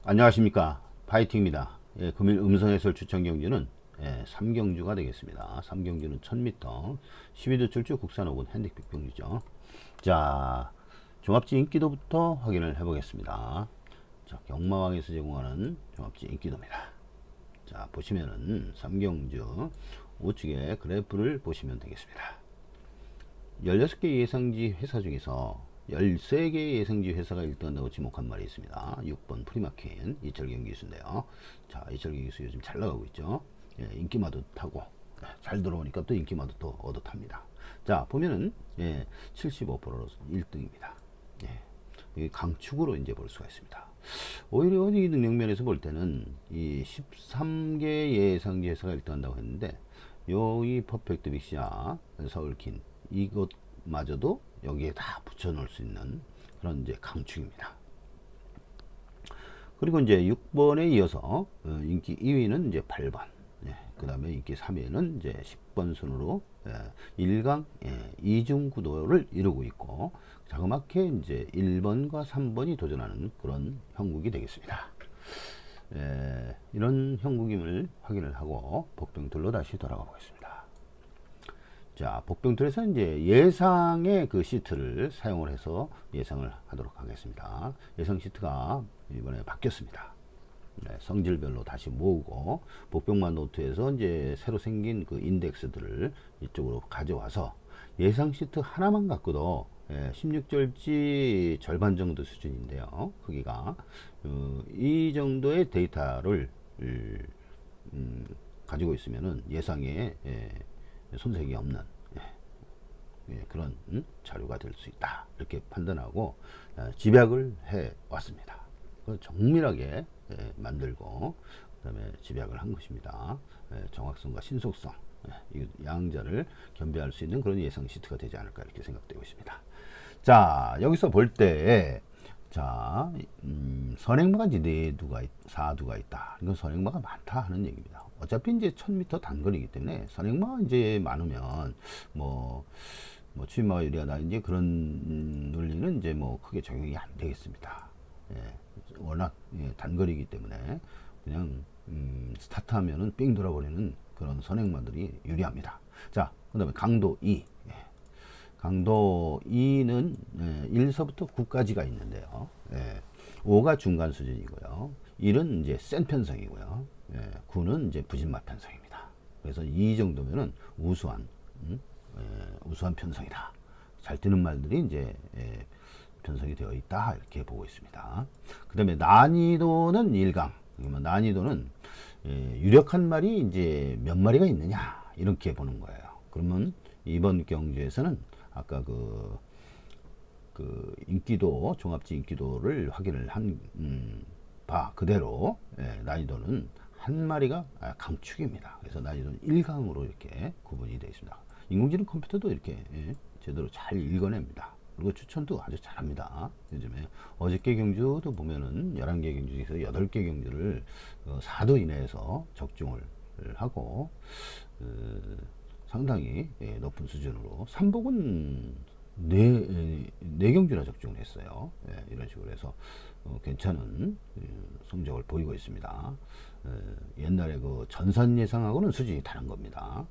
안녕하십니까, 파이팅입니다. 예, 금일 음성해설 추천 경주는 3경주가 되겠습니다. 3경주는 1000m 12도 출주 국산 5군 핸디캡 경주죠. 자, 종합지 인기도부터 확인을 해보겠습니다. 자, 경마왕에서 제공하는 종합지 인기도입니다. 자, 보시면은 3경주 우측에 그래프를 보시면 되겠습니다. 16개 예상지 회사 중에서 13개의 예상지 회사가 1등한다고 지목한 말이 있습니다. 6번 프리마킨 이철경 기수인데요. 자, 이철경 기수 요즘 잘 나가고 있죠. 예, 인기마도 타고 잘 들어오니까 또 인기마도 또 얻어 탑니다. 자, 보면은 75%로 1등입니다. 이 강축으로 이제 볼 수가 있습니다. 오히려 이 능력면에서 볼 때는 이 13개 예상지 회사가 1등한다고 했는데 이 퍼펙트 빅시아 서울킨 이것마저도 여기에 다 붙여 넣을 수 있는 그런 이제 강축입니다. 그리고 이제 6번에 이어서 인기 2위는 이제 8번, 그 다음에 인기 3위는 이제 10번 순으로 1강 2중 구도를 이루고 있고, 자그맣게 이제 1번과 3번이 도전하는 그런 형국이 되겠습니다. 이런 형국임을 확인을 하고 복병틀로 다시 돌아가 보겠습니다. 자, 복병틀에서 이제 예상의 그 시트를 사용을 해서 예상을 하도록 하겠습니다. 예상 시트가 이번에 바뀌었습니다. 성질별로 다시 모으고 복병만 노트에서 이제 새로 생긴 그 인덱스들을 이쪽으로 가져와서 예상 시트 하나만 갖고도 16절지 절반 정도 수준인데요. 크기가 이 정도의 데이터를 가지고 있으면은 예상에 손색이 없는 그런 자료가 될 수 있다, 이렇게 판단하고 집약을 해 왔습니다. 정밀하게 만들고 그 다음에 집약을 한 것입니다. 정확성과 신속성, 이 양자를 겸비할 수 있는 그런 예상 시트가 되지 않을까, 이렇게 생각되고 있습니다. 자, 여기서 볼 때, 자, 선행마가 이제 4두가, 4두가 있다. 이건 선행마가 많다 하는 얘기입니다. 어차피 이제 1000m 단거리이기 때문에 선행마가 이제 많으면, 추임마가 유리하다, 이제 그런 논리는 이제 크게 적용이 안 되겠습니다. 워낙 단거리이기 때문에 그냥, 스타트 하면은 삥 돌아버리는 그런 선행마들이 유리합니다. 자, 그 다음에 강도 2. 강도 2는 1서부터 9까지가 있는데요. 5가 중간 수준이고요. 1은 이제 센 편성이고요. 9는 이제 부진마 편성입니다. 그래서 이 정도면은 우수한 편성이다. 잘 뜨는 말들이 이제 편성이 되어 있다, 이렇게 보고 있습니다. 그 다음에 난이도는 1강. 난이도는 유력한 말이 이제 몇 마리가 있느냐, 이렇게 보는 거예요. 그러면 이번 경주에서는 아까 그 인기도, 종합지 인기도를 확인을 한 바 그대로 난이도는 한 마리가 강축입니다. 그래서 난이도는 1강으로 이렇게 구분이 되어 있습니다. 인공지능 컴퓨터도 이렇게 제대로 잘 읽어냅니다. 그리고 추천도 아주 잘합니다. 요즘에 어저께 경주도 보면은 11개 경주 중에서 8개 경주를 4도 이내에서 적중을 하고 상당히 높은 수준으로, 삼복은 네 경주나 적중을 했어요. 이런 식으로 해서 괜찮은 성적을 보이고 있습니다. 옛날에 그 전산 예상하고는 수준이 다른 겁니다.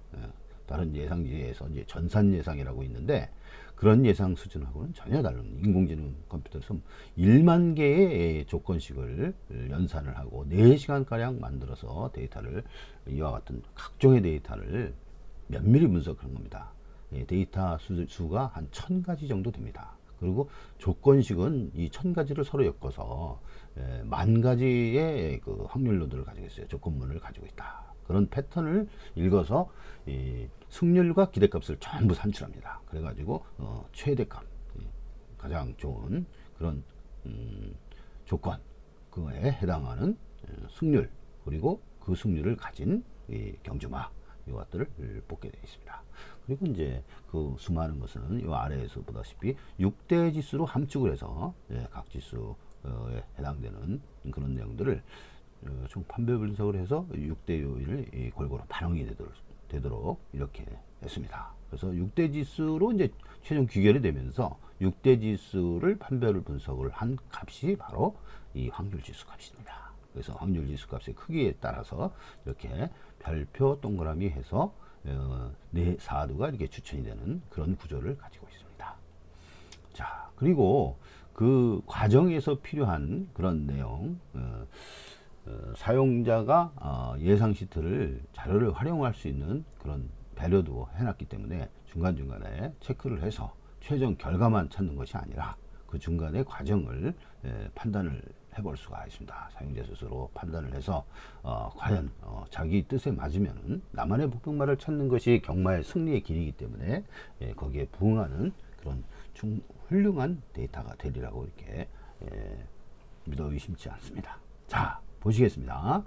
다른 예상지에서 이제 전산 예상이라고 있는데, 그런 예상 수준하고는 전혀 다른, 인공지능 컴퓨터에서 1만 개의 조건식을 연산을 하고 4시간가량 만들어서 데이터를, 이와 같은 각종의 데이터를 면밀히 분석하는 겁니다. 데이터 수가 한 1000가지 정도 됩니다. 그리고 조건식은 이 1000가지를 서로 엮어서 10,000가지의 그 확률로들을 가지고 있어요. 조건문을 가지고 있다. 그런 패턴을 읽어서 승률과 기대값을 전부 산출합니다. 그래가지고 최대값, 가장 좋은 그런 조건, 그거에 해당하는 승률, 그리고 그 승률을 가진 경주마, 이것들을 뽑게 되어 있습니다. 그리고 이제 그 수많은 것은 이 아래에서 보다시피 6대 지수로 함축을 해서 각 지수에 해당되는 그런 내용들을 총 판별 분석을 해서 6대 요인을 골고루 반영이 되도록 이렇게 했습니다. 그래서 6대 지수로 이제 최종 귀결이 되면서 6대 지수를 판별을 분석을 한 값이 바로 이 확률 지수 값입니다. 그래서 확률 지수 값의 크기에 따라서 이렇게 별표 동그라미 해서 네 사두가 이렇게 추천이 되는 그런 구조를 가지고 있습니다. 자, 그리고 그 과정에서 필요한 그런 내용, 사용자가 예상 시트를 자료를 활용할 수 있는 그런 배려도 해놨기 때문에 중간중간에 체크를 해서 최종 결과만 찾는 것이 아니라 그 중간의 과정을 판단을 해볼 수가 있습니다. 사용자 스스로 판단을 해서 과연 자기 뜻에 맞으면 나만의 복병말을 찾는 것이 경마의 승리의 길이기 때문에 거기에 부응하는 그런 훌륭한 데이터가 되리라고 이렇게 믿어 의심치 않습니다. 자, 보시겠습니다.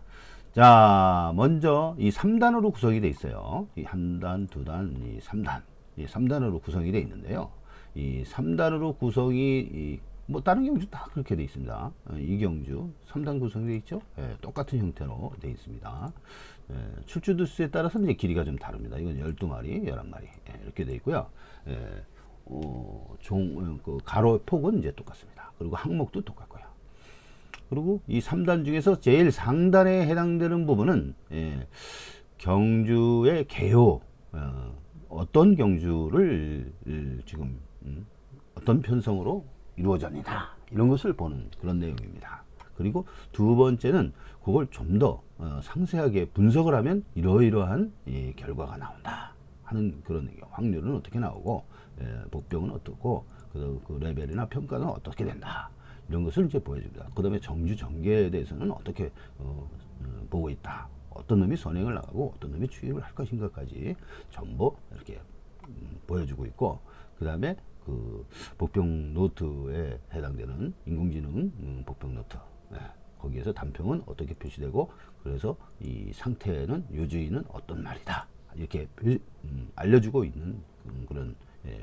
자, 먼저 이 3단으로 구성이 되어 있어요. 이 한 단, 두 단, 이 3단. 이 3단으로 구성이 되어 있는데요. 이 3단으로 구성이 뭐 다른 경주 다 그렇게 되어 있습니다. 이 경주 3단 구성이 되어 있죠. 똑같은 형태로 되어 있습니다. 출주 두수에 따라서 이제 길이가 좀 다릅니다. 이건 12마리, 11마리 이렇게 되어 있고요. 그 가로 폭은 이제 똑같습니다. 그리고 항목도 똑같고요. 그리고 이 3단 중에서 제일 상단에 해당되는 부분은 경주의 개요, 어떤 경주를 지금 어떤 편성으로 이루어졌느냐 이런 것을 보는 그런 내용입니다. 그리고 두 번째는 그걸 좀 더 상세하게 분석을 하면 이러이러한 결과가 나온다 하는 그런 얘기. 확률은 어떻게 나오고 복병은 어떻고 그 레벨이나 평가는 어떻게 된다 이런 것을 이제 보여줍니다. 그 다음에 정주 전개에 대해서는 어떻게 보고 있다, 어떤 놈이 선행을 나가고 어떤 놈이 추임을 할 것인가까지 전부 이렇게 보여주고 있고, 그 다음에 그 복병 노트에 해당되는 인공지능 복병 노트, 거기에서 단평은 어떻게 표시되고, 그래서 이 상태는 요주인은 어떤 말이다 이렇게 알려주고 있는 그런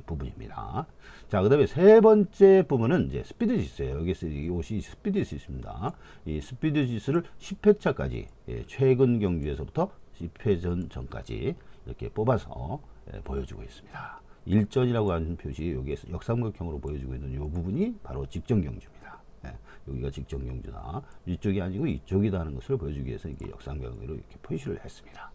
부분입니다. 자, 그 다음에 세 번째 부분은 이제 스피드 지수예요. 여기서 이것이 스피드 지수입니다. 이 스피드 지수를 10회차까지, 최근 경주에서부터 10회전 전까지 이렇게 뽑아서 보여주고 있습니다. 일전이라고 하는 표시, 여기에서 역삼각형으로 보여주고 있는 이 부분이 바로 직전 경주입니다. 여기가 직전 경주다, 이쪽이 아니고 이쪽이다 하는 것을 보여주기 위해서 이게 역삼각형으로 이렇게 표시를 했습니다.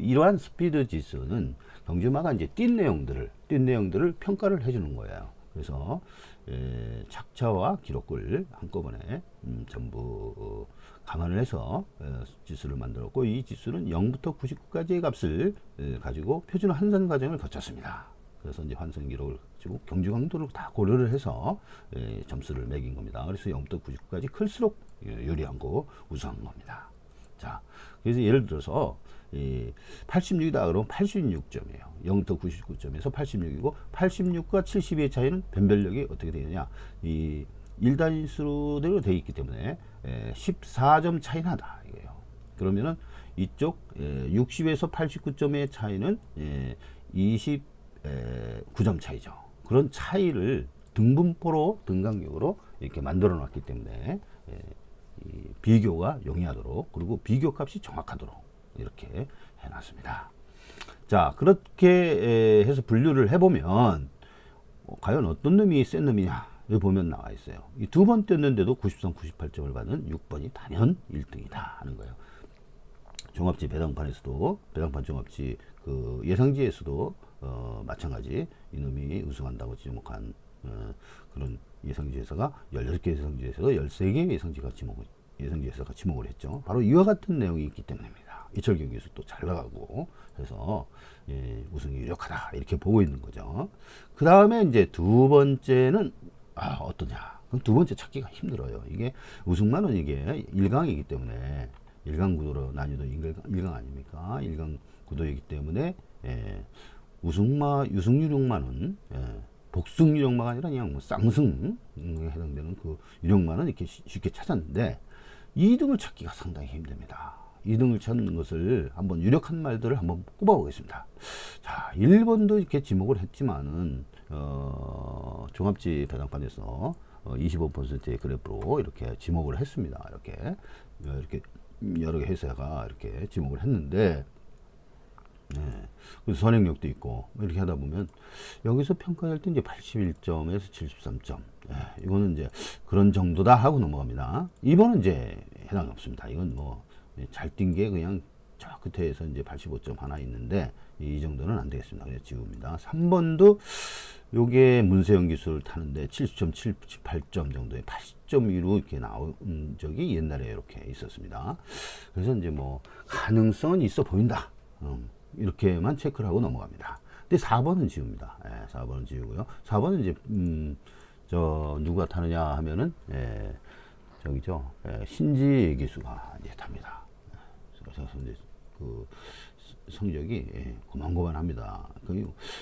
이러한 스피드 지수는 경주마가 이제 뛴 내용들을 평가를 해주는 거예요. 그래서 착차와 기록을 한꺼번에 전부 감안을 해서 지수를 만들었고, 이 지수는 0부터 99까지의 값을 가지고 표준 환산 과정을 거쳤습니다. 그래서 이제 환산 기록을 가지고 경주 강도를 다 고려를 해서 점수를 매긴 겁니다. 그래서 0부터 99까지 클수록 유리한 거 우수한 겁니다. 자, 그래서 예를 들어서 86이다 그러면 86점이에요. 0부터 99점에서 86이고, 86과 72의 차이는 변별력이 어떻게 되느냐, 이 1단위수대로 되어 있기 때문에 14점 차이 나다 이거예요. 그러면은 이쪽 60에서 89점의 차이는 29점 차이죠. 그런 차이를 등분포로, 등간격으로 이렇게 만들어 놨기 때문에 이 비교가 용이하도록, 그리고 비교 값이 정확하도록 이렇게 해놨습니다. 자, 그렇게 해서 분류를 해보면 과연 어떤 놈이 센 놈이냐 여기 보면 나와 있어요. 이 두 번 떴는데도 93, 98점을 받은 6번이 단연 1등이다 하는 거예요. 종합지 배당판에서도, 배당판 종합지 그 예상지에서도 마찬가지 이놈이 우승한다고 지목한 그런 예상지에서가 16개 예상지에서 13개 예상지에서가 지목을 했죠. 바로 이와 같은 내용이 있기 때문입니다. 이철 경기에서 또 잘 나가고 해서 우승이 유력하다 이렇게 보고 있는 거죠. 그 다음에 이제 두 번째는 어떠냐. 그럼 두 번째 찾기가 힘들어요. 이게 우승만은 이게 1강이기 때문에, 1강 구도로 나뉘어도 1강 아닙니까? 1강 구도이기 때문에 유승 유력만은 복승 유력마가 아니라 그냥 뭐 쌍승에 해당되는 그 유력만은 이렇게 쉽게 찾았는데 2등을 찾기가 상당히 힘듭니다. 2등을 찾는 것을 한번 유력한 말들을 한번 꼽아보겠습니다. 자, 1번도 이렇게 지목을 했지만은 종합지 배당판에서 25%의 그래프로 이렇게 지목을 했습니다. 이렇게 여러 개 회사가 이렇게 지목을 했는데 네. 그래서 선행력도 있고 뭐 이렇게 하다 보면 여기서 평가할 때 이제 81점에서 73점. 네. 이거는 이제 그런 정도다 하고 넘어갑니다. 2번은 이제 해당이 없습니다. 이건 뭐 잘 뛴 게 그냥 저 끝에서 이제 85점 하나 있는데 이 정도는 안 되겠습니다. 그래서 지웁니다. 3번도 요게 문세영 기술을 타는데 70점, 78점 정도의 80.2로 이렇게 나온 적이 옛날에 이렇게 있었습니다. 그래서 이제 뭐 가능성은 있어 보인다. 이렇게만 체크를 하고 넘어갑니다. 근데 4번은 지웁니다. 4번은 지우고요. 4번은 이제 저 누가 타느냐 하면은 저기죠. 신지 기수가 이제 탑니다. 그래서 이제 그 성적이 고만고만합니다.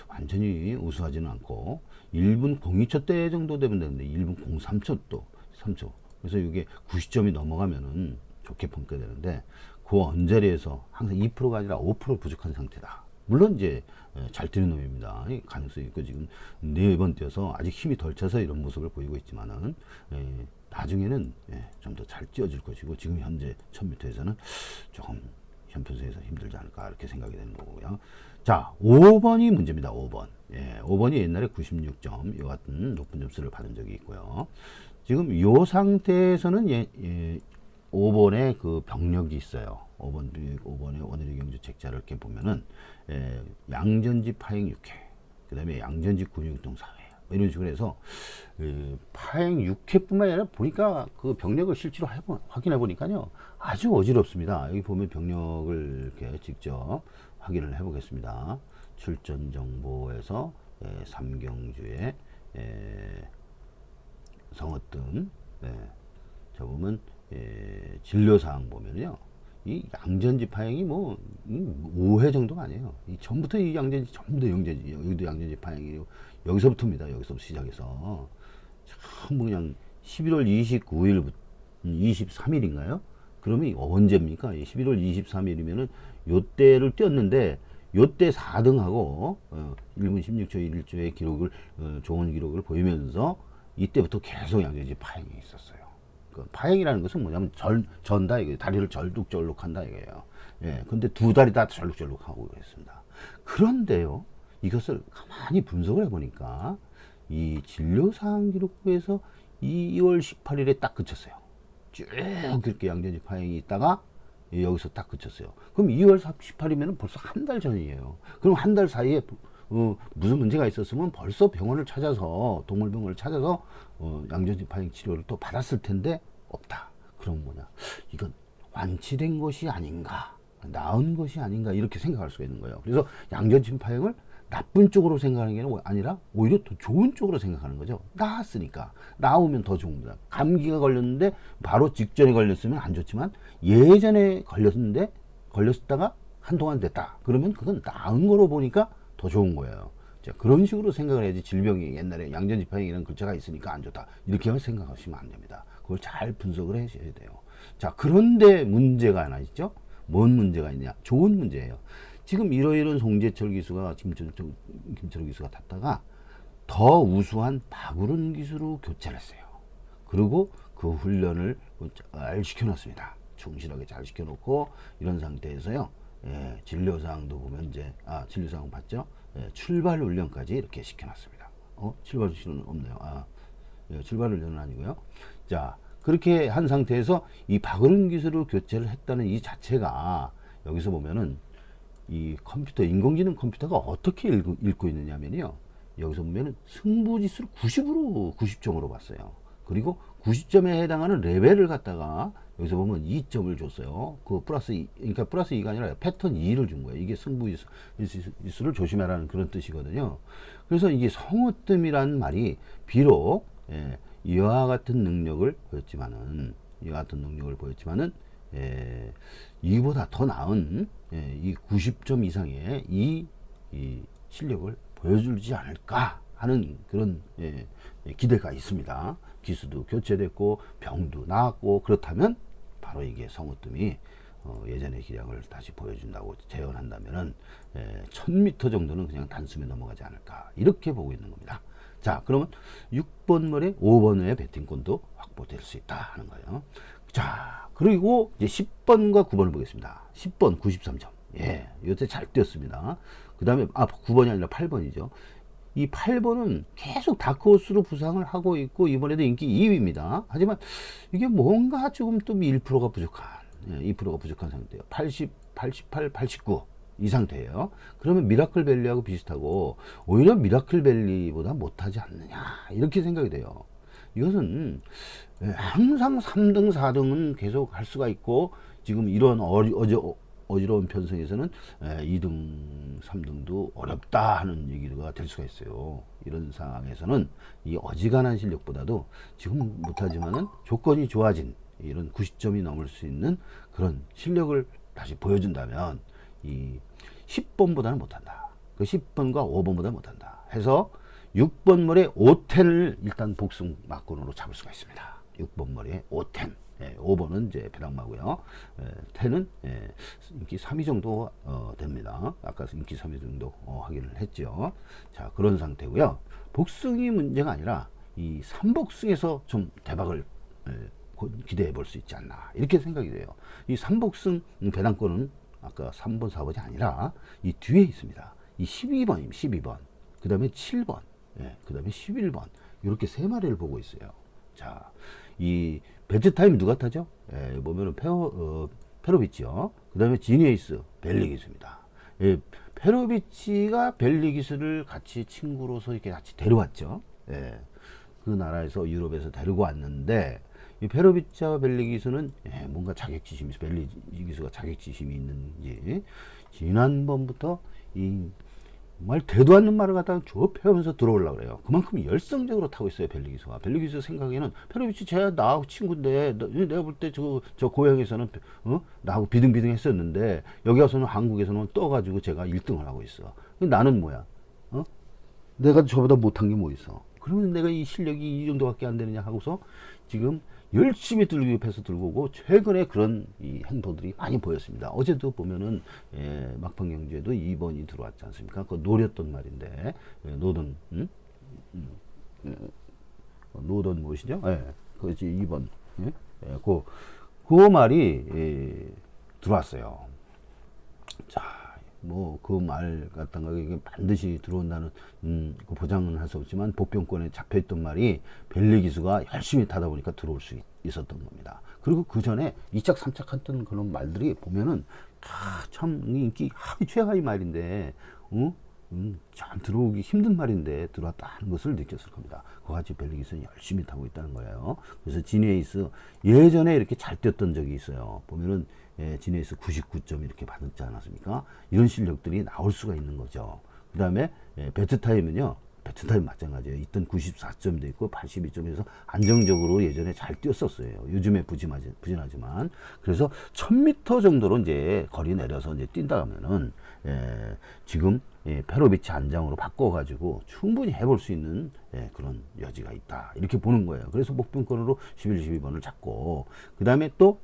완전히 우수하지는 않고 1분 02초 대 정도 되면 되는데 1분 03초 또 3초. 그래서 이게 90점이 넘어가면은 좋게 평가되는데 그 언저리에서 항상 2%가 아니라 5% 부족한 상태다. 물론 이제 잘 뛰는 놈입니다. 가능성이 있고 지금 4번 뛰어서 아직 힘이 덜 차서 이런 모습을 보이고 있지만은 나중에는 좀 더 잘 뛰어질 것이고 지금 현재 1000m에서는 조금 형편성에서 힘들지 않을까 이렇게 생각이 되는 거고요. 자, 5번이 문제입니다. 5번. 5번이 옛날에 96점 이 같은 높은 점수를 받은 적이 있고요. 지금 이 상태에서는 5번에 그 병력이 있어요. 5번의 원효리 경주 책자를 이렇게 보면은 양전지 파행 6회, 그 다음에 양전지 근육동 4회 이런 식으로 해서 파행 6회뿐만 아니라 보니까 그 병력을 실제로 확인해 보니까요 아주 어지럽습니다. 여기 보면 병력을 이렇게 직접 확인을 해 보겠습니다. 출전 정보에서 삼경주의 성어뜸, 저 보면 진료사항 보면요 이 양전지 파행이 뭐 5회 정도가 아니에요. 전부터 이 양전지 전부 다 양전지, 여기도 양전지 파행이에요. 여기서부터입니다. 여기서부터 시작해서 전부 그냥 11월 29일부터 23일인가요? 그러면 언제입니까? 11월 23일이면은 요때를 뛰었는데 요때 4등하고 1분 16초 1초의 기록을 좋은 기록을 보이면서 이때부터 계속 양전지 파행이 있었어요. 그 파행이라는 것은 뭐냐면 전다 이거예요. 다리를 절룩절룩한다 이거예요. 근데 두 다리 다 절룩절룩하고 그랬습니다. 그런데요, 이것을 가만히 분석을 해보니까 이 진료사항 기록부에서 2월 18일에 딱 그쳤어요. 쭉 그렇게 양전지 파행이 있다가 여기서 딱 그쳤어요. 그럼 2월 18일이면 벌써 한 달 전이에요. 그럼 한 달 사이에 무슨 문제가 있었으면 벌써 병원을 찾아서 동물병원을 찾아서 양전지 파행 치료를 또 받았을 텐데 없다. 그럼 뭐냐? 이건 완치된 것이 아닌가, 나은 것이 아닌가 이렇게 생각할 수가 있는 거예요. 그래서 양전지 파행을 나쁜 쪽으로 생각하는 게 아니라 오히려 더 좋은 쪽으로 생각하는 거죠. 나았으니까 나오면 더 좋은 거다. 감기가 걸렸는데 바로 직전에 걸렸으면 안 좋지만 예전에 걸렸다가 한동안 됐다. 그러면 그건 나은 거로 보니까 더 좋은 거예요. 자, 그런 식으로 생각을 해야지 질병이 옛날에 양전지 파행이라는 글자가 있으니까 안 좋다. 이렇게만 생각하시면 안 됩니다. 그걸 잘 분석을 하셔야 돼요. 자, 그런데 문제가 하나 있죠. 뭔 문제가 있냐? 좋은 문제예요. 지금 이러이런 송재철 기수가 김철호 기수가 탔다가 더 우수한 박우른 기수로 교체를 했어요. 그리고 그 훈련을 잘 시켜놨습니다. 충실하게 잘 시켜놓고 이런 상태에서요. 진료사항도 보면 이제 진료사항 봤죠? 출발 훈련까지 이렇게 시켜놨습니다. 출발 훈련은 없네요. 출발 훈련은 아니고요. 자, 그렇게 한 상태에서 이 박으른 기술을 교체를 했다는 이 자체가 여기서 보면은 이 컴퓨터, 인공지능 컴퓨터가 어떻게 읽고 있느냐면요. 여기서 보면은 승부지수를 90점으로 봤어요. 그리고 90점에 해당하는 레벨을 갖다가 여기서 보면 2점을 줬어요. 그 플러스 2, 그러니까 플러스 2가 아니라 패턴 2를 준 거예요. 이게 승부지수를 조심하라는 그런 뜻이거든요. 그래서 이게 성우뜸이라는 말이 비록 이와 같은 능력을 보였지만은 이보다 더 나은 이 90점 이상의 이 실력을 보여주지 않을까 하는 그런 기대가 있습니다. 기수도 교체됐고 병도 나았고 그렇다면 바로 이게 성우뜸이 예전의 기량을 다시 보여준다고 재현한다면은 1000m 정도는 그냥 단숨에 넘어가지 않을까 이렇게 보고 있는 겁니다. 자, 그러면 6번 머리 5번 외에 배팅권도 확보될 수 있다 하는 거예요. 자, 그리고 이제 10번과 9번을 보겠습니다. 10번 93점. 예, 요때 잘 뛰었습니다. 그 다음에, 9번이 아니라 8번이죠. 이 8번은 계속 다크호스로 부상을 하고 있고, 이번에도 인기 2위입니다. 하지만 이게 뭔가 조금 또 1%가 부족한, 2%가 부족한 상태예요. 80, 88, 89. 이 상태예요. 그러면 미라클밸리하고 비슷하고, 오히려 미라클밸리보다 못하지 않느냐, 이렇게 생각이 돼요. 이것은 항상 3등, 4등은 계속 할 수가 있고, 지금 이런 어지러운 편성에서는 2등, 3등도 어렵다 하는 얘기가 될 수가 있어요. 이런 상황에서는 이 어지간한 실력보다도 지금 못하지만은 조건이 좋아진 이런 90점이 넘을 수 있는 그런 실력을 다시 보여준다면 이 10번보다는 못한다. 그 10번과 5번보다 못한다. 해서 6번 머리에 5텐을 일단 복승 막군으로 잡을 수가 있습니다. 6번 머리에 5텐. 5번은 이제 배당마고요. 10은 인기 3위 정도 됩니다. 아까 인기 3위 정도 확인을 했죠. 자, 그런 상태고요. 복승이 문제가 아니라 이 3복승에서 좀 대박을 기대해 볼 수 있지 않나, 이렇게 생각이 돼요. 이 3복승 배당권은 아까 3번, 4번이 아니라 이 뒤에 있습니다. 이 12번입니다. 12번. 그 다음에 7번. 그 다음에 11번. 이렇게 세 마리를 보고 있어요. 자, 이 배트타임 누가 타죠? 보면은 페로비치요. 그 다음에 지니에이스, 벨리기스입니다. 페로비치가 벨리기스를 같이 친구로서 이렇게 같이 데려왔죠. 그 나라에서 유럽에서 데리고 왔는데, 이 페로비치와 벨리기스는 뭔가 자격지심이, 벨리기스가 자격지심이 있는지 지난번부터 이 정말 되도 않는 말을 갖다가 좁혀면서 들어오려고 그래요. 그만큼 열성적으로 타고 있어요, 벨리기스가. 벨리기스 생각에는 페로비치 쟤 나하고 친구인데, 내가 볼 때 저 고향에서는 나하고 비등비등 했었는데 여기 와서는 한국에서는 떠가지고 제가 1등을 하고 있어. 나는 뭐야? 내가 저보다 못한 게 뭐 있어? 그러면 내가 이 실력이 이 정도밖에 안 되느냐 하고서 지금 열심히 들고 옆에서 들고 오고, 최근에 그런 이 행보들이 많이 보였습니다. 어제도 보면은 막판 경주에도 2번이 들어왔지 않습니까? 그거 노렸던 말인데, 노던 노던 무엇이죠? 그렇지, 2번. 그 말이 들어왔어요. 자, 뭐 그 말 같은 거 반드시 들어온다는 그 보장은 할 수 없지만 복병권에 잡혀있던 말이 벨리기수가 열심히 타다 보니까 들어올 수 있었던 겁니다. 그리고 그 전에 2착 3착 했던 그런 말들이 보면은 참 인기 하위 최하위 말인데 참 들어오기 힘든 말인데 들어왔다 하는 것을 느꼈을 겁니다. 그와 같이 벨리기스는 열심히 타고 있다는 거예요. 그래서 지니에이스 예전에 이렇게 잘 뛰었던 적이 있어요. 보면은 지니에이스 99점 이렇게 받았지 않았습니까? 이런 실력들이 나올 수가 있는 거죠. 그 다음에 배트타임은요, 배트타임 마찬가지예요. 있던 94점도 있고 82점에서 안정적으로 예전에 잘 뛰었었어요. 요즘에 부진하지만. 그래서 1000m 정도로 이제 거리 내려서 이제 뛴다 하면은 지금 페로비치 안장으로 바꿔가지고 충분히 해볼 수 있는 그런 여지가 있다, 이렇게 보는 거예요. 그래서 목표권으로 11, 12번을 잡고, 그 다음에 또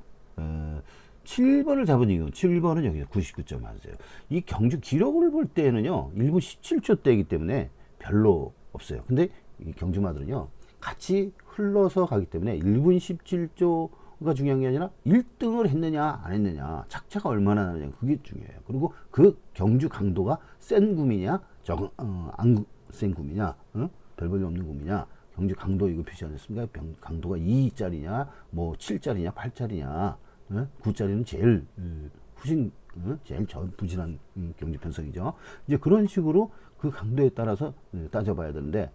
7번을 잡은 이유, 7번은 여기서 99점 맞아요. 이 경주 기록을 볼 때는요, 1분 17초 대이기 때문에 별로 없어요. 근데 이 경주마들은요, 같이 흘러서 가기 때문에 1분 17초가 중요한 게 아니라 1등을 했느냐 안 했느냐, 착차가 얼마나 나느냐, 그게 중요해요. 그리고 그 경주 강도가 센 구미냐 안 센 구미냐, 별 볼일 없는 구미냐, 경주 강도 이거 표시 안 했습니까? 강도가 2짜리냐 뭐 7짜리냐 8짜리냐, 9짜리는 제일 후진, 제일 부진한 경주 편성이죠. 이제 그런 식으로 그 강도에 따라서 따져봐야 되는데,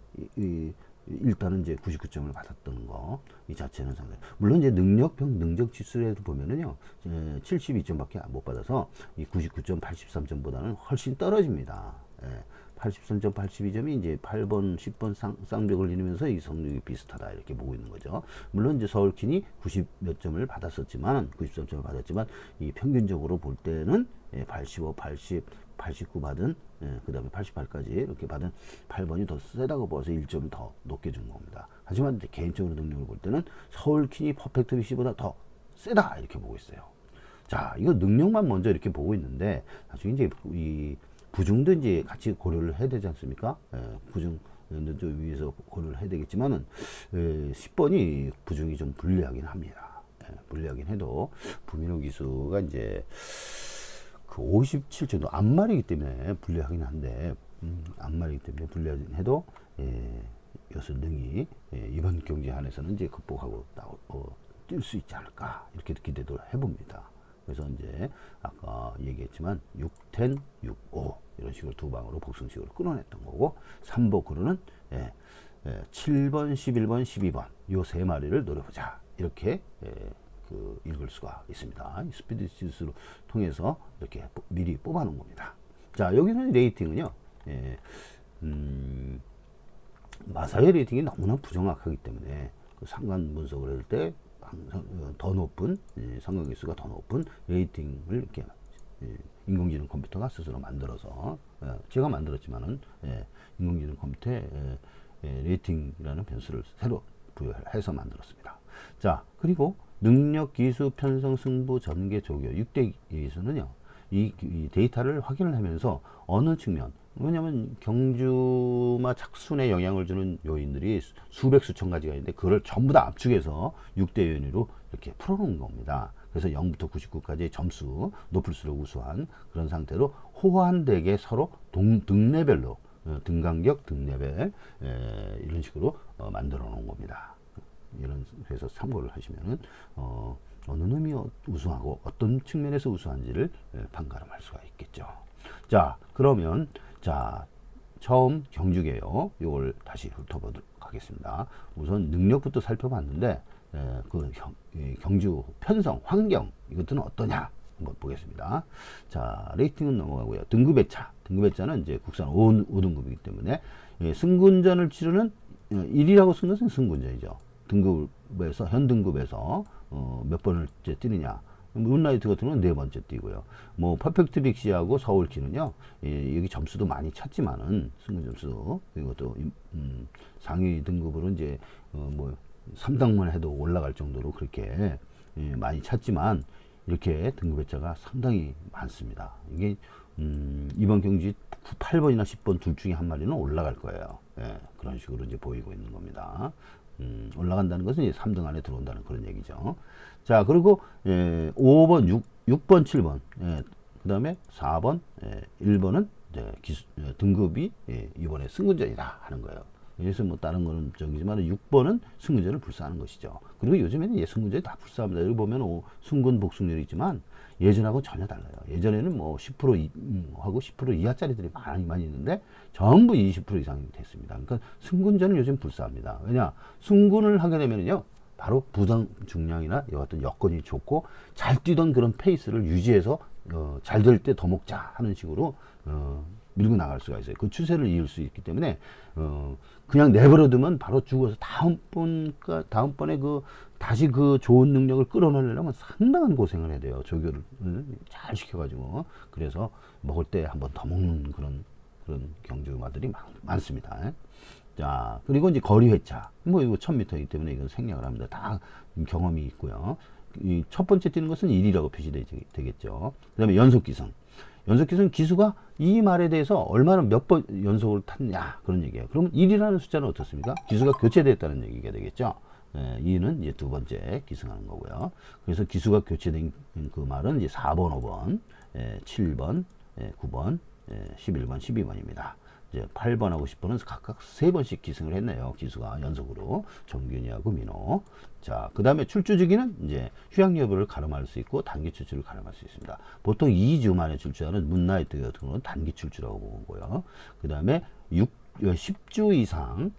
일단은 이제 99점을 받았던 거, 이 자체는 상당히, 물론 이제 능력 지수에도 보면은요, 72점밖에 못 받아서 이 99점, 83점보다는 훨씬 떨어집니다. 83점, 82점이 이제 8번, 10번 쌍벽을 이루면서 이 성적이 비슷하다, 이렇게 보고 있는 거죠. 물론 이제 서울킨이 90 몇 점을 받았었지만, 93점을 받았지만, 이 평균적으로 볼 때는 85, 80, 89 받은, 그 다음에 88까지 이렇게 받은 8번이 더 세다고 봐서 1점 더 높게 준 겁니다. 하지만 개인적으로 능력을 볼 때는 서울킨이 퍼펙트 BC보다 더 세다, 이렇게 보고 있어요. 자, 이거 능력만 먼저 이렇게 보고 있는데, 나중에 이제 이 부중도 이제 같이 고려를 해야 되지 않습니까? 부중 좀 위에서 고려를 해야 되겠지만은 10번이 부중이 좀 불리하긴 합니다. 불리하긴 해도 부민호 기수가 이제 그 57조 안말이기 때문에 불리하긴 한데, 안말이기 때문에 불리하긴 해도, 여수 능이 이번 경기 안에서는 이제 극복하고 뛸 수 있지 않을까 이렇게 기대도 해봅니다. 그래서 이제 아까 얘기했지만 6텐 6-5 이런 식으로 두 방으로 복승식으로 끊어냈던 거고, 3복으로는 7번 11번 12번 요 세 마리를 노려보자 이렇게 그 읽을 수가 있습니다. 스피드 지수를 통해서 이렇게 미리 뽑아 놓은 겁니다. 자, 여기는 레이팅은요, 마사회 레이팅이 너무나 부정확하기 때문에 그 상관 분석을 할 때 항상 더 높은 상관계수가 더 높은 레이팅을 이렇게 인공지능 컴퓨터가 스스로 만들어서, 제가 만들었지만은 인공지능 컴퓨터에 레이팅이라는 변수를 새로 부여해서 만들었습니다. 자, 그리고 능력, 기수, 편성, 승부, 전개, 조교 6대기에서는요 이 데이터를 확인을 하면서 어느 측면, 왜냐하면 경주마 착순에 영향을 주는 요인들이 수백 수천 가지가 있는데 그걸 전부 다 압축해서 6대 요인으로 이렇게 풀어놓은 겁니다. 그래서 0부터 99까지의 점수 높을수록 우수한 그런 상태로 호환되게 서로 등레벨로 등간격, 등레벨 이런 식으로 만들어 놓은 겁니다. 그래서 참고를 하시면은 어느 놈이 우수하고 어떤 측면에서 우수한지를 판가름할 수가 있겠죠. 자, 그러면 자 처음 경주계요. 이걸 다시 훑어보도록 하겠습니다. 우선 능력부터 살펴봤는데 그 경주 편성, 환경 이것들은 어떠냐 한번 보겠습니다. 자, 레이팅은 넘어가고요. 등급의 차. 등급의 차는 이제 국산 5등급이기 때문에 승군전을 치르는 1이라고 쓴 것은 승군전이죠. 등급에서 현 등급에서 몇 번을 뛰느냐. 문라이트 같은 건 네 번째 뛰고요. 뭐 퍼펙트 빅시하고 서울키는요, 여기 점수도 많이 찼지만은 승군 점수 이것도 상위 등급으로 이제 뭐 3등만 해도 올라갈 정도로 그렇게 많이 찼지만 이렇게 등급의 차가 상당히 많습니다. 이게 이번 경기 8번이나 10번 둘 중에 한 마리는 올라갈 거예요. 그런 식으로 이제 보이고 있는 겁니다. 올라간다는 것은 이제 3등 안에 들어온다는 그런 얘기죠. 자, 그리고 5번, 6번, 7번, 그 다음에 4번, 1번은 이제 등급이 이번에 승군전이다 하는 거예요. 그래서 뭐 다른 거는 저기지만 6번은 승군전을 불사하는 것이죠. 그리고 요즘에는 승군전이 다 불사합니다. 여기 보면 승군 복승률이 있지만 예전하고 전혀 달라요. 예전에는 뭐 10%하고 10% 이하짜리들이 많이 있는데 전부 20% 이상이 됐습니다. 그러니까 승군전은 요즘 불사합니다. 왜냐? 승군을 하게 되면요, 바로 부당 중량이나 여하튼 여건이 좋고 잘 뛰던 그런 페이스를 유지해서 잘 될 때 더 먹자 하는 식으로 밀고 나갈 수가 있어요. 그 추세를 이을 수 있기 때문에 그냥 내버려두면 바로 죽어서 다음번에 다시 그 좋은 능력을 끌어내려면 상당한 고생을 해야 돼요. 조교를 잘 시켜가지고. 그래서 먹을 때 한 번 더 먹는 그런 경주마들이 많습니다. 자, 그리고 이제 거리 회차. 뭐 이거 1000m이기 때문에 이건 생략을 합니다. 다 경험이 있고요. 이 첫 번째 뛰는 것은 1이라고 표시되겠죠. 그 다음에 연속기승. 연속기승 기수가 이 말에 대해서 얼마나 몇 번 연속을 탔냐 그런 얘기예요. 그러면 1이라는 숫자는 어떻습니까? 기수가 교체됐다는 얘기가 되겠죠. 2는 이제 두 번째 기승하는 거고요. 그래서 기수가 교체된 그 말은 이제 4번, 5번, 7번, 9번, 11번, 12번입니다. 이제 8번하고 10번은 각각 3번씩 기승을 했네요. 기수가 연속으로. 정균이하고 민호. 자, 그 다음에 출주주기는 이제 휴양 여부를 가름할 수 있고 단기 출주를 가름할 수 있습니다. 보통 2주 만에 출주하는 문나이트 같은 경우는 단기 출주라고 보고요. 그 다음에 10주 이상,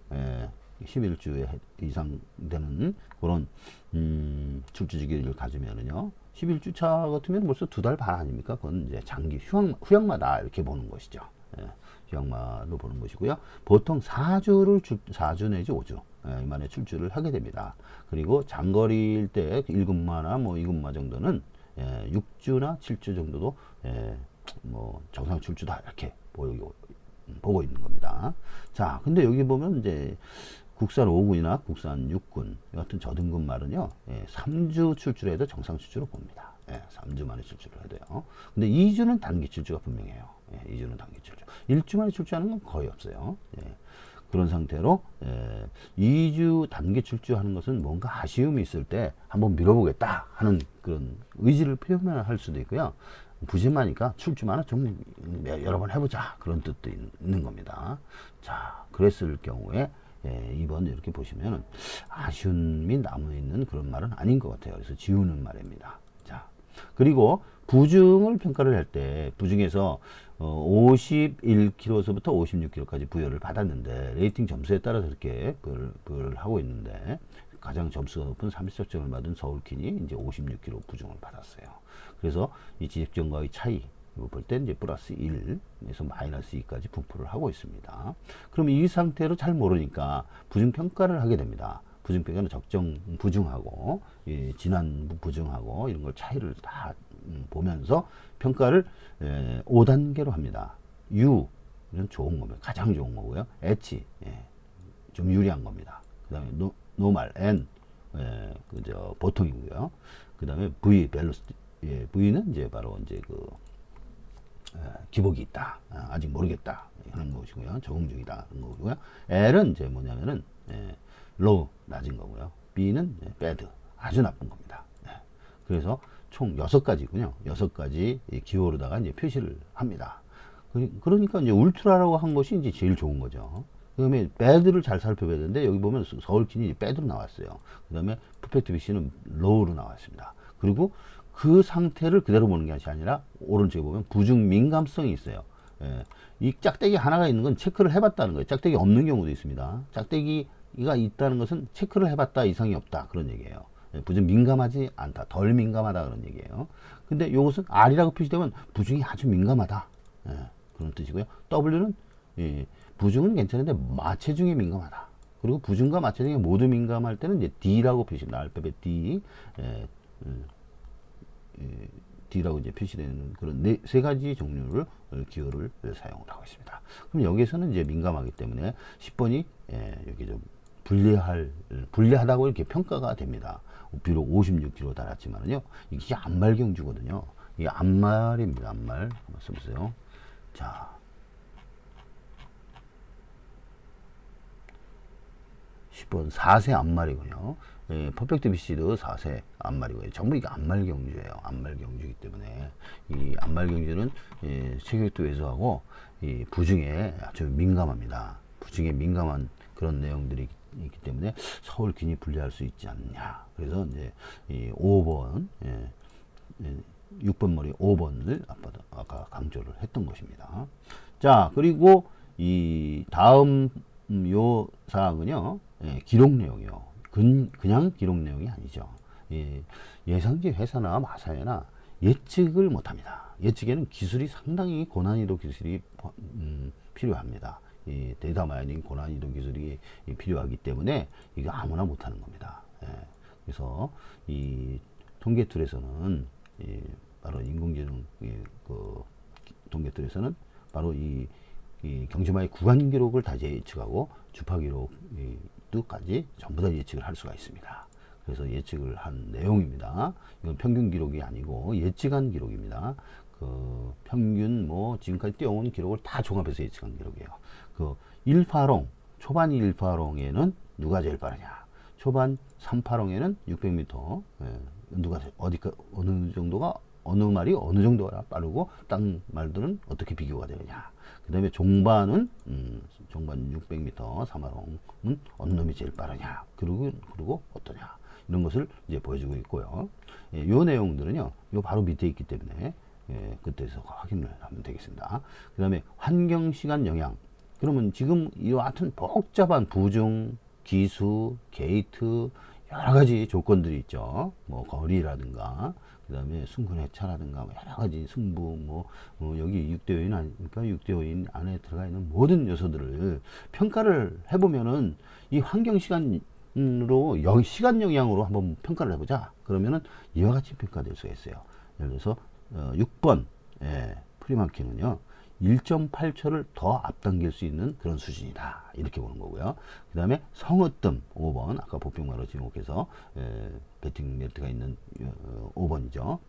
11주 이상 되는 그런 출주주기를 가지면은요, 11주 차 같으면 벌써 2달 반 아닙니까? 그건 이제 장기 휴양마다 이렇게 보는 것이죠. 휴양마로 보는 것이고요. 보통 4주 내지 5주 만에 출주를 하게 됩니다. 그리고 장거리일 때 1군마나 뭐 2군마 정도는 6주나 7주 정도도 뭐 정상 출주다 이렇게 보고 있는 겁니다. 자, 근데 여기 보면 이제 국산 5군이나 국산 6군 같은 저등급 말은요, 3주 출주를 해도 정상 출주로 봅니다. 3주 만에 출주를 해야 돼요. 근데 2주는 단기 출주가 분명해요. 2주는 단기 출주. 1주 만에 출주하는 건 거의 없어요. 그런 상태로 2주 단기 출주하는 것은 뭔가 아쉬움이 있을 때 한번 밀어보겠다 하는 그런 의지를 표현할 수도 있고요. 부재마니까 출주만은 좀 여러 번 해보자 그런 뜻도 있는 겁니다. 자, 그랬을 경우에 예, 2번 이렇게 보시면은 아쉬움이 남아있는 그런 말은 아닌 것 같아요. 그래서 지우는 말입니다. 자, 그리고 부중을 평가를 할 때 부중에서 51kg서부터 56kg까지 부여를 받았는데 레이팅 점수에 따라서 이렇게 부여를 하고 있는데 가장 점수가 높은 30점을 받은 서울킨이 이제 56kg 부중을 받았어요. 그래서 이 지적점과의 차이 볼 때 이제 플러스 1에서 마이너스 2까지 분포를 하고 있습니다. 그럼 이 상태로 잘 모르니까 부중평가를 하게 됩니다. 부중평가는 적정 부중하고 진한 부중하고 이런 걸 차이를 다 보면서 평가를 5단계로 합니다. U 는 좋은 겁니다. 가장 좋은 거고요. H 좀 유리한 겁니다. 그 다음에 노말, N 그저 보통이고요. 그 다음에 V 벨로시티 V는 이제 바로 이제 그 기복이 있다. 아직 모르겠다. 하는 것이고요. 적응 중이다. 하는 거고요. L은 이제 뭐냐면은 low 낮은 거고요. B는 bad 아주 나쁜 겁니다. 그래서 총 6가지군요. 6가지 기호로다가 이제 표시를 합니다. 그러니까 이제 울트라라고 한 것이 이제 제일 좋은 거죠. 그 다음에 bad를 잘 살펴봐야 되는데 여기 보면 서울킨이 bad로 나왔어요. 그 다음에 퍼펙트 BC는 low로 나왔습니다. 그리고 그 상태를 그대로 보는 것이 아니라 오른쪽에 보면 부중 민감성이 있어요. 이 짝대기 하나가 있는 건 체크를 해봤다는 거예요. 짝대기 없는 경우도 있습니다. 짝대기가 있다는 것은 체크를 해봤다 이상이 없다 그런 얘기예요. 부중 민감하지 않다, 덜 민감하다 그런 얘기예요. 근데 이것은 R이라고 표시되면 부중이 아주 민감하다 그런 뜻이고요. W는 부중은 괜찮은데 마체중에 민감하다. 그리고 부중과 마체중에 모두 민감할 때는 이제 D라고 표시합니다. 알파벳 D, D라고 이제 표시되는 그런 세 가지 종류를 기호를 사용을 하고 있습니다. 그럼 여기서는 이제 민감하기 때문에 10번이 여기 좀 불리하다고 이렇게 평가가 됩니다. 비록 56kg 달았지만은요, 이게 암말 경주거든요. 이게 암말입니다. 암말. 한번 써보세요. 자. 10번 4세 암말이고요. 퍼펙트 BC도 4세 암말이고요. 전부 이게 암말 경주예요. 암말 경주이기 때문에 이 암말 경주는 체격도 왜소하고 이 부중에 아주 민감합니다. 부중에 민감한 그런 내용들이 있기 때문에 서울킨이 불리할 수 있지 않냐. 그래서 이제 이 5번 6번 머리 5번을 아까 강조를 했던 것입니다. 자, 그리고 이 다음 요 사항은요, 기록 내용이요. 그냥 기록 내용이 아니죠. 예상지 회사나 마사회나 예측을 못합니다. 예측에는 기술이 상당히 고난이도 기술이 필요합니다. 데이터 마이닝 고난이도 기술이 필요하기 때문에 이거 아무나 못하는 겁니다. 그래서 이 통계 툴에서는 바로 인공지능 그 통계 툴에서는 바로 이 경주마의 구간 기록을 다 예측하고 주파 기록까지 전부 다 예측을 할 수가 있습니다. 그래서 예측을 한 내용입니다. 이건 평균 기록이 아니고 예측한 기록입니다. 그 평균 뭐 지금까지 뛰어온 기록을 다 종합해서 예측한 기록이에요. 그 1파롱 초반 1파롱에는 누가 제일 빠르냐? 초반 3파롱에는 600m 누가 어느 정도가 어느 말이 어느 정도가 빠르고 딴 말들은 어떻게 비교가 되느냐. 그 다음에 종반은 종반 600m 3화롱은 어느 놈이 제일 빠르냐. 그리고 어떠냐. 이런 것을 이제 보여주고 있고요. 요 내용들은요. 요 바로 밑에 있기 때문에 그때서 확인을 하면 되겠습니다. 그 다음에 환경시간 영향. 그러면 지금 이와 같은 복잡한 부중, 기수, 게이트 여러 가지 조건들이 있죠. 뭐 거리라든가 그 다음에 순근해차라든가 여러 가지 승부 여기 6대 요인 아니니까 6대 요인 안에 들어가 있는 모든 요소들을 평가를 해보면은 이 환경 시간으로 시간 영향으로 한번 평가를 해보자. 그러면은 이와 같이 평가될 수가 있어요. 예를 들어서 6번 프리마키는요 1.8초를 더 앞당길 수 있는 그런 수준이다. 이렇게 보는 거고요. 그 다음에 성으뜸 5번 아까 보병마로 지목해서 배팅 멜트가 있는 5번이죠.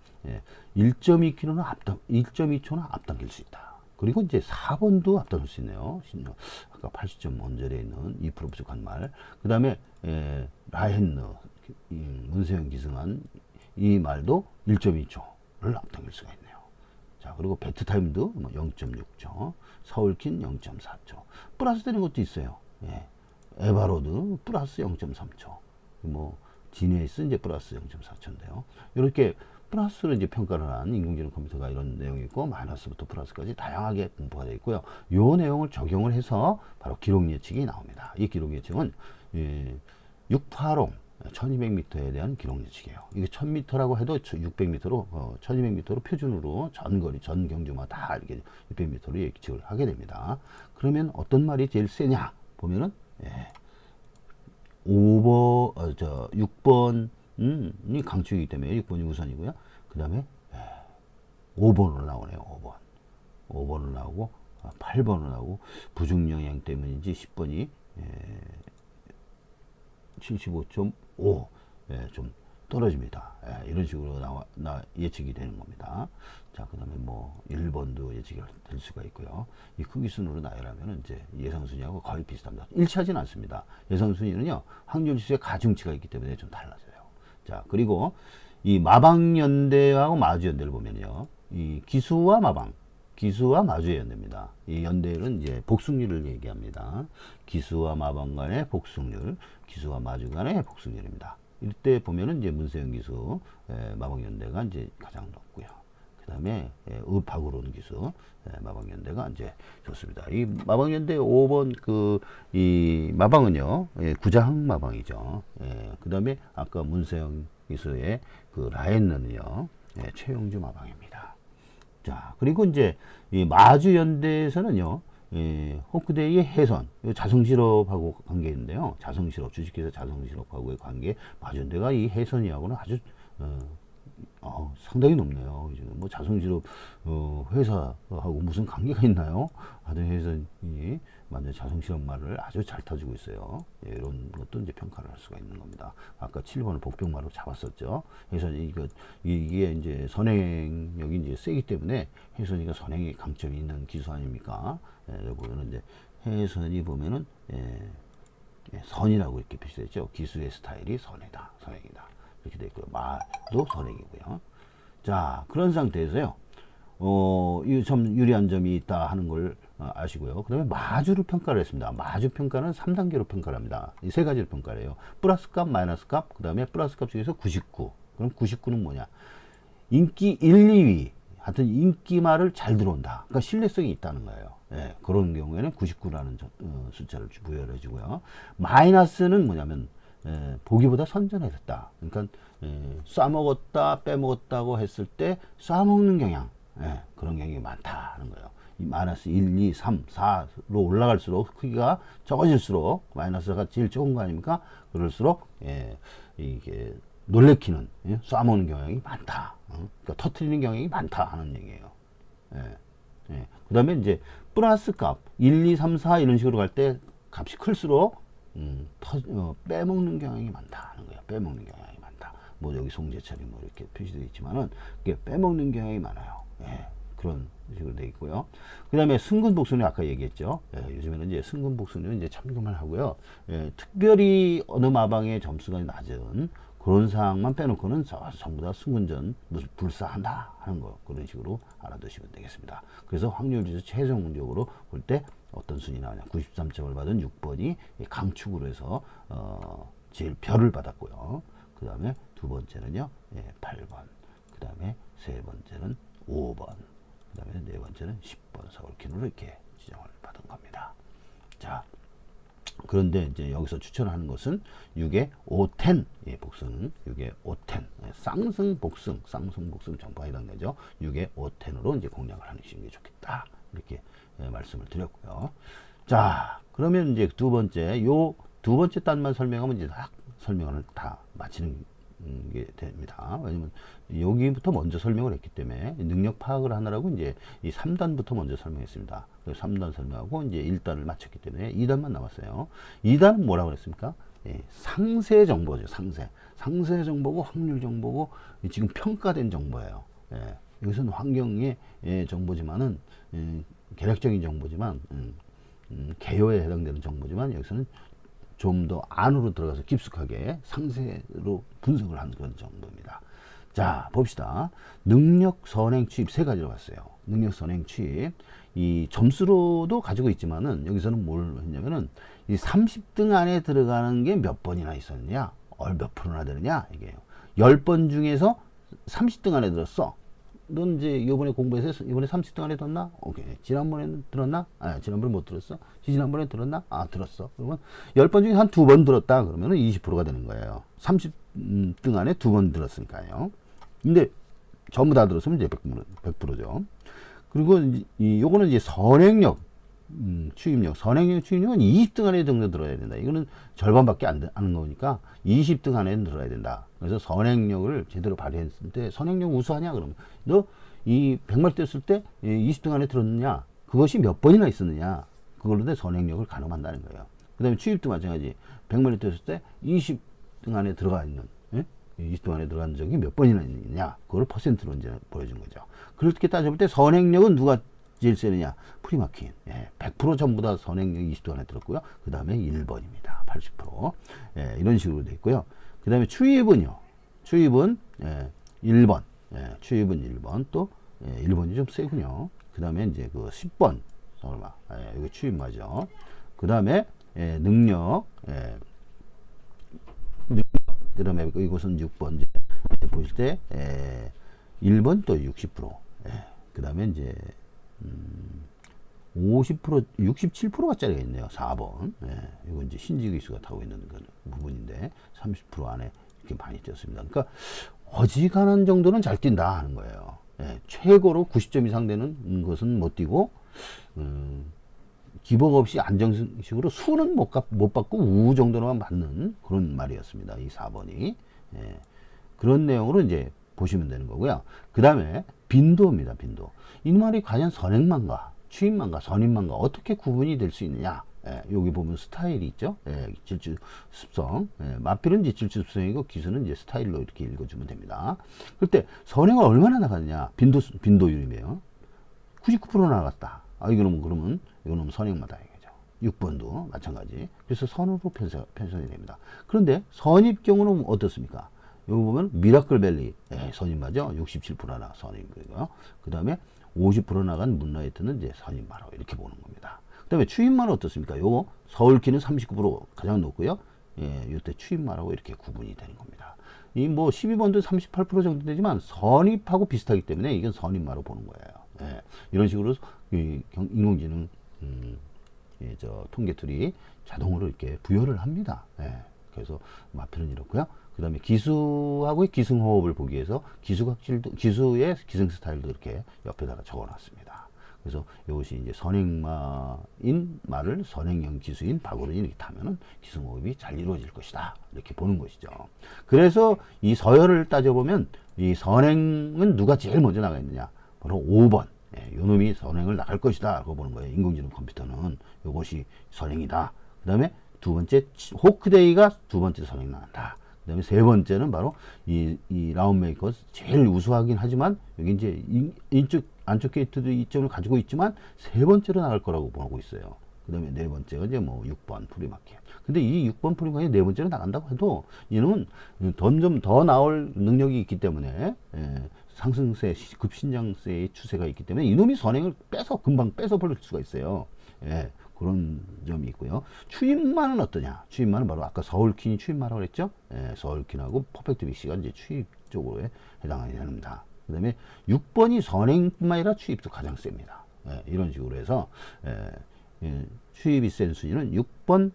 1.2초는 앞당길 수 있다. 그리고 이제 4번도 앞당길 수 있네요. 아까 80점 원절에 있는 2% 부족한 말. 그 다음에 라헨느 문세영 기승한 이 말도 1.2초를 앞당길 수가 있네요. 자, 그리고 배트타임도 뭐 0.6초, 서울킨 0.4초. 플러스 되는 것도 있어요. 예. 에바로드 플러스 0.3초. 뭐 지니어스 이제 플러스 0.4초인데요. 이렇게 플러스로 이제 평가를 한 인공지능 컴퓨터가 이런 내용이 있고, 마이너스부터 플러스까지 다양하게 분포가 되어 있고요. 요 내용을 적용을 해서 바로 기록 예측이 나옵니다. 이 기록 예측은 6파롱 1200m에 대한 기록 예측이에요. 이게 1000m라고 해도 600m로 1200m로 표준으로 전 거리 전 경주마다 다 이렇게 600m로 예측을 하게 됩니다. 그러면 어떤 말이 제일 세냐 보면은 6번이 강추이기 때문에 6번이 우선이고요. 그 다음에 5번으로 나오네요. 5번으로 나오고 8번으로 나오고, 부중 영향 때문인지 10번이 75.5 좀 떨어집니다. 이런 식으로 예측이 되는 겁니다. 자, 그 다음에 뭐 1번도 예측이 될 수가 있고요. 이 크기 순으로 나열하면 이제 예상 순위하고 거의 비슷합니다. 일치하지는 않습니다. 예상 순위는요, 확률 지수의 가중치가 있기 때문에 좀 달라져요. 자, 그리고 이 마방연대하고 마주연대를 보면요, 이 기수와 마주의 연대입니다. 이 연대는 이제 복승률을 얘기합니다. 기수와 마방 간의 복승률, 기수와 마주 간의 복승률입니다. 이때 보면은 이제 문세영 기수, 마방연대가 이제 가장 높고요. 그 다음에 박우론 기수, 마방연대가 이제 좋습니다. 이 마방연대 5번 이 마방은요, 구자항 마방이죠. 그 다음에 아까 문세영 기수의 그 라엔는요, 최용주 마방입니다. 자, 그리고 이제 이 마주연대에서는요, 호크데이의 해선, 자성실업하고 관계인데요. 자성실업, 주식회사 자성실업하고의 관계, 마주연대가 이 해선이하고는 아주 상당히 높네요. 뭐 자성실업 회사하고 무슨 관계가 있나요? 아주 해선이 완전 자성실업말을 아주 잘 타주고 있어요. 이런 것도 이제 평가를 할 수가 있는 겁니다. 아까 7번을 복병말로 잡았었죠. 해선이 이게 이제 선행력이 이제 세기 때문에 해선이가 선행의 강점이 있는 기수 아닙니까? 보면은 이제 해선이 보면은 선이라고 이렇게 표시되죠. 기수의 스타일이 선행이다. 이렇게 되어 있고요. 마도 선행이고요. 자, 그런 상태에서요, 이 점 유리한 점이 있다 하는 걸 아시고요. 그 다음에 마주를 평가를 했습니다. 마주 평가는 3단계로 평가를 합니다. 이 세 가지를 평가를 해요. 플러스 값, 마이너스 값, 그 다음에 플러스 값 중에서 99. 그럼 99는 뭐냐? 인기 1, 2위. 하여튼 인기말을 잘 들어온다. 그러니까 신뢰성이 있다는 거예요. 그런 경우에는 99라는 숫자를 부여를 해주고요. 마이너스는 뭐냐면, 보기보다 선전해졌다. 그러니까 싸먹었다, 빼먹었다고 했을 때 싸먹는 경향, 그런 경향이 많다 하는 거예요. 이 마이너스 1, 2, 3, 4로 올라갈수록 크기가 적어질수록 마이너스가 제일 적은 거 아닙니까? 그럴수록 이게 놀래키는, 쏴먹는 경향이 많다. 그러니까 터트리는 경향이 많다 하는 얘기예요. 그 다음에 이제 플러스 값 1, 2, 3, 4 이런 식으로 갈 때 값이 클수록 빼먹는 경향이 많다 하는 거예요. 빼먹는 경향이 많다. 뭐 여기 송재철이 뭐 이렇게 표시되어 있지만은 이게 빼먹는 경향이 많아요. 그런 식으로 되어 있고요. 그 다음에 승근복순위 아까 얘기했죠. 요즘에는 이제 승근복순위는 이제 참고만 하고요. 특별히 어느 마방의 점수가 낮은 그런 사항만 빼놓고는 전부 다 승근전 불사한다 하는 거, 그런 식으로 알아두시면 되겠습니다. 그래서 확률지수 최종적으로 볼 때 어떤 순위 나오냐, 93점을 받은 6번이 강축으로 해서 제일 별을 받았고요. 그 다음에 두 번째는요 8번, 그 다음에 세 번째는 5번, 그 다음에 네 번째는 10번 서울킨으로 이렇게 지정을 받은 겁니다. 자, 그런데 이제 여기서 추천하는 것은 6의 5텐 복승, 6의 5텐 쌍승 복승 정파에 해당되죠. 6의 5텐으로 이제 공략을 하는 게 좋겠다, 이렇게 말씀을 드렸고요. 자, 그러면 이제 두 번째 단만 설명하면 이제 딱 설명을 다 마치는 게 됩니다. 왜냐면 여기부터 먼저 설명을 했기 때문에 능력 파악을 하느라고 이제 이 3단부터 먼저 설명했습니다. 그래서 3단 설명하고 이제 1단을 마쳤기 때문에 2단만 남았어요. 2단은 뭐라고 그랬습니까? 상세 정보죠. 상세 정보고 확률 정보고 지금 평가된 정보예요. 여기서는 환경의 정보지만은 계략적인 정보지만 개요에 해당되는 정보지만 여기서는 좀 더 안으로 들어가서 깊숙하게 상세로 분석을 하는 그런 정보입니다. 자, 봅시다. 능력 선행 취입 세 가지로 봤어요. 능력 선행 취입. 이 점수로도 가지고 있지만은 여기서는 뭘 했냐면은 이 30등 안에 들어가는 게 몇 번이나 있었느냐, 몇 프로나 되느냐 이게요. 10번 중에서 30등 안에 들었어. 넌 이제 이번에 공부해서 이번에 30등 안에 들었나? 오케이. 지난번에는 들었나? 아, 지난번에 못 들었어? 지난번에 들었나? 아, 들었어. 그러면 10번 중에 한 2번 들었다. 그러면은 20%가 되는 거예요. 30등 안에 2번 들었으니까요. 근데 전부 다 들었으면 이제 100%죠. 그리고 요거는 이제 선행력, 취입력, 선행력, 취입력은 20등 안에 정도 들어야 된다. 이거는 절반밖에 안 하는 거니까 20등 안에는 들어야 된다. 그래서 선행력을 제대로 발휘했을 때, 선행력 우수하냐? 그러면 너 이 100마리 뛰었을 때 20등 안에 들었느냐? 그것이 몇 번이나 있었느냐? 그걸로 내 선행력을 가늠한다는 거예요. 그 다음에 취입도 마찬가지. 100마리 뛰었을 때 20등 안에 들어가 있는, 20등 안에 들어간 적이 몇 번이나 있느냐? 그걸 퍼센트로 이제 보여준 거죠. 그렇게 따져볼 때 선행력은 누가 제일 세느냐? 프리마킨. 100% 전부 다 선행력 20등 안에 들었고요. 그 다음에 1번입니다. 80%. 이런 식으로 되어 있고요. 그 다음에 추입은요. 추입은 1번. 추입은 1번. 또 1번이 좀 세군요. 그 다음에 이제 그 10번. 설마. 이거 추입 맞죠? 그 다음에 능력. 그 다음에 이것은 6번. 이제 보실 때 1번 또 60%. 그 다음에 이제 50%, 67%가짜리가 있네요. 4번. 이건 이제 신지기수가 타고 있는 부분인데 30% 안에 이렇게 많이 뛰었습니다. 그러니까 어지간한 정도는 잘 뛴다 하는 거예요. 최고로 90점 이상 되는 것은 못 뛰고 기복 없이 안정식으로 수는 못 받고 우 정도로만 받는 그런 말이었습니다. 이 4번이. 그런 내용으로 이제 보시면 되는 거고요. 그 다음에 빈도입니다. 빈도. 이 말이 과연 선행만과 취입만과 선임만과 어떻게 구분이 될 수 있느냐. 여기 보면 스타일이 있죠. 질주 습성. 마필은 이제 질주 습성이고 기수는 이제 스타일로 이렇게 읽어주면 됩니다. 그때 선행을 얼마나 나갔냐. 빈도율이며 99% 나갔다. 이거는 이거는 선행마다 얘기죠. 6번도 마찬가지. 그래서 선으로 편성이 됩니다. 그런데 선입 경우는 어떻습니까? 여기 보면 미라클밸리 선임마죠. 67%나 선임이고요. 그 다음에 50% 나간 문라이트는 이제 선임마로 이렇게 보는 겁니다. 그 다음에 추임마는 어떻습니까? 요거 서울키는 39% 가장 높고요. 요때 추임마라고 이렇게 구분이 되는 겁니다. 이 뭐 12번도 38% 정도 되지만 선입하고 비슷하기 때문에 이건 선임마로 보는 거예요. 이런 식으로 인공지능 통계 툴이 자동으로 이렇게 부여를 합니다. 그래서 마필은 이렇고요. 그 다음에 기수하고의 기승호흡을 보기 위해서 기수의 기승 스타일도 이렇게 옆에다가 적어 놨습니다. 그래서 이것이 이제 선행마인 말을 선행형 기수인 박어른이 이렇게 타면은 기승호흡이 잘 이루어질 것이다. 이렇게 보는 것이죠. 그래서 이 서열을 따져보면 이 선행은 누가 제일 먼저 나가 있느냐. 바로 5번. 요 놈이 선행을 나갈 것이다. 라고 보는 거예요. 인공지능 컴퓨터는 이것이 선행이다. 그 다음에 두 번째, 호크데이가 두 번째 선행 나간다. 그 다음에 세 번째는 바로 이 라운메이커 제일 우수하긴 하지만 여기 이제 안쪽 게이트도 이점을 가지고 있지만 세 번째로 나갈 거라고 보고 있어요. 그 다음에 네 번째가 이제 뭐 6번 프리마켓. 근데 이 6번 프리마켓이 네 번째로 나간다고 해도 이놈은 점점 더 나올 능력이 있기 때문에 상승세, 급신장세의 추세가 있기 때문에 이놈이 선행을 금방 뺏어 버릴 수가 있어요. 그런 점이 있고요. 추임마는 어떠냐? 추임마는 바로 아까 서울킨이 추임마라고 그랬죠? 서울킨하고 퍼펙트 빅시가 이제 추입 쪽으로 해당하게 됩니다. 그 다음에 6번이 선행뿐만 아니라 추입도 가장 셉니다. 이런 식으로 해서 추입이 센 순위는 6번,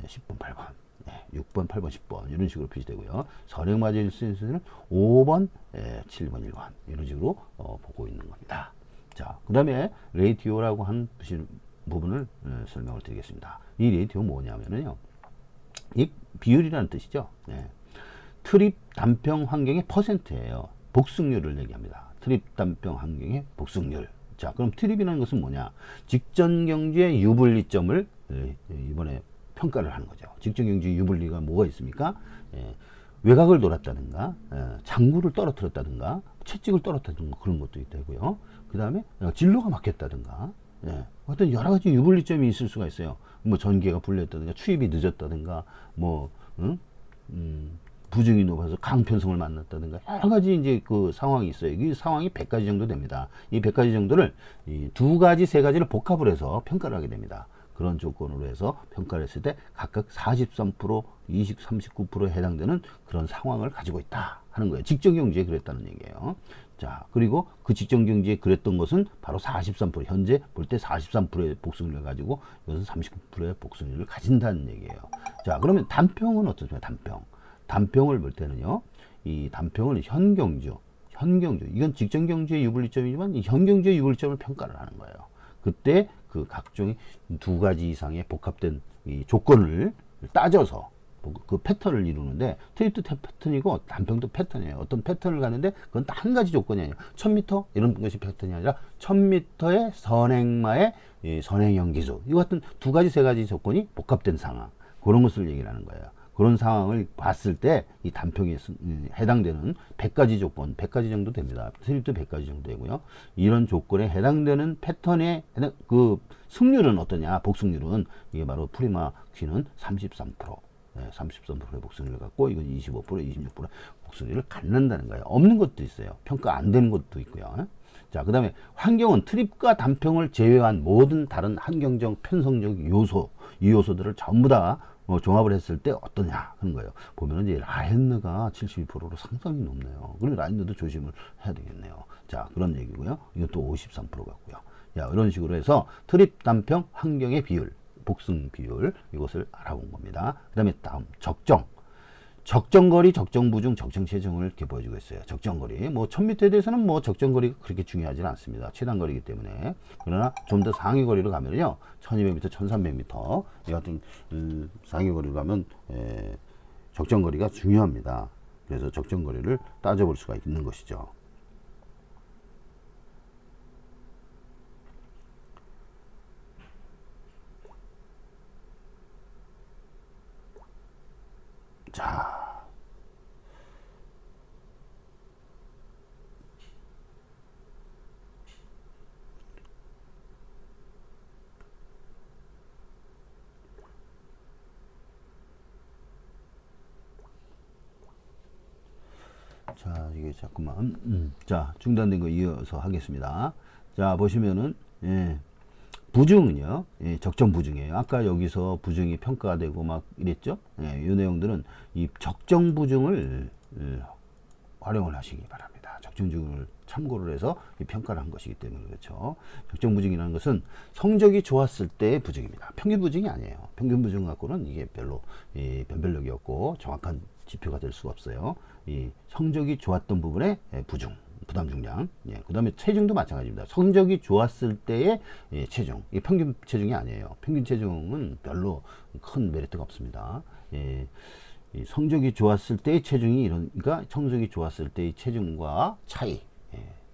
10번, 8번. 6번, 8번, 10번 이런 식으로 표시되고요. 선행 맞을 센 순위는 5번, 7번, 1번 이런 식으로 보고 있는 겁니다. 자, 그 다음에 레이티오라고 한 부분을 설명을 드리겠습니다. 이 레이티오 뭐냐면요. 이 비율이라는 뜻이죠. 트립 단평 환경의 퍼센트예요. 복승률을 얘기합니다. 트립 단평 환경의 복승률. 자, 그럼 트립이라는 것은 뭐냐? 직전 경주의 유불리점을 이번에 평가를 하는 거죠. 직전 경주 유불리가 뭐가 있습니까? 외곽을 돌았다든가, 장구를 떨어뜨렸다든가, 채찍을 떨어뜨렸다든가 그런 것도 있다고요. 그 다음에 진로가 막혔다든가, 어떤 여러 가지 유불리점이 있을 수가 있어요. 뭐 전개가 불렸다든가, 추입이 늦었다든가, 뭐 부중이 높아서 강편성을 만났다든가 여러 가지 이제 그 상황이 있어요. 이 상황이 100가지 정도 됩니다. 이 100가지 정도를 이 2가지, 3가지를 복합을 해서 평가를 하게 됩니다. 그런 조건으로 해서 평가를 했을 때 각각 43%, 20, 39%에 해당되는 그런 상황을 가지고 있다 하는 거예요. 직전 경제에 그랬다는 얘기예요. 자, 그리고 그 직전 경제에 그랬던 것은 바로 43%, 현재 볼 때 43%의 복승률을 가지고 이것은 39%의 복승률을 가진다는 얘기예요. 자, 그러면 단평은 어떻습니까? 단평을 볼 때는요, 이 단평을 현경주, 이건 직전 경제의 유불리점이지만 이 현경주의 유불리점을 평가를 하는 거예요. 그때 그 각종의 2가지 이상의 복합된 이 조건을 따져서 그 패턴을 이루는데, 트립도 패턴이고 단평도 패턴이에요. 어떤 패턴을 가는데 그건 딱 한 가지 조건이 아니에요. 1000m 이런 것이 패턴이 아니라 1000m의 선행마의 선행형 기수, 이 같은 2가지 3가지 조건이 복합된 상황, 그런 것을 얘기를 하는 거예요. 그런 상황을 봤을 때 이 단평에 해당되는 100가지 조건, 100가지 정도 됩니다. 트립도 100가지 정도 되고요. 이런 조건에 해당되는 패턴의 그 승률은 어떠냐? 복승률은 이게 바로 프리마퀴는 33%. 33%의 복승률을 갖고 이건 25%, 26% 복승률을 갖는다는 거예요. 없는 것도 있어요. 평가 안 되는 것도 있고요. 자, 그 다음에 환경은 트립과 단평을 제외한 모든 다른 환경적, 편성적 요소, 이 요소들을 전부 다 종합을 했을 때 어떠냐 하는 거예요. 보면은 이제 라헨느가 72%로 상당히 높네요. 그러면 라헨느도 조심을 해야 되겠네요. 자, 그런 얘기고요. 이것도 53% 같고요. 야, 이런 식으로 해서 트립, 단평, 환경의 비율, 복승 비율, 이것을 알아본 겁니다. 그 다음에 다음 적정거리, 적정부중, 적정체중을 이렇게 보여주고 있어요. 적정거리, 뭐 1000m에 대해서는 뭐 적정거리가 그렇게 중요하지는 않습니다. 최단거리이기 때문에. 그러나 좀 더 상위거리로 가면요, 1200m, 1300m 이 같은 상위거리로 가면 적정거리가 중요합니다. 그래서 적정거리를 따져볼 수가 있는 것이죠. 자, 이게 자꾸만 자, 중단된 거 이어서 하겠습니다. 자, 보시면은 부중은요, 적정 부중이에요. 아까 여기서 부중이 평가가 되고 막 이랬죠. 이 내용들은 이 적정 부중을 활용을 하시기 바랍니다. 적정 부중을 참고를 해서 평가를 한 것이기 때문에 그렇죠. 적정 부중이라는 것은 성적이 좋았을 때의 부중입니다. 평균 부중이 아니에요. 평균 부중 갖고는 이게 별로 변별력이 없고 정확한 지표가 될 수가 없어요. 이 성적이 좋았던 부분의 부중, 부담 중량. 그 다음에 체중도 마찬가지입니다. 성적이 좋았을 때의 체중, 이 평균 체중이 아니에요. 평균 체중은 별로 큰 메리트가 없습니다. 이 성적이 좋았을 때의 체중이 이러니까 성적이 좋았을 때의 체중과 차이,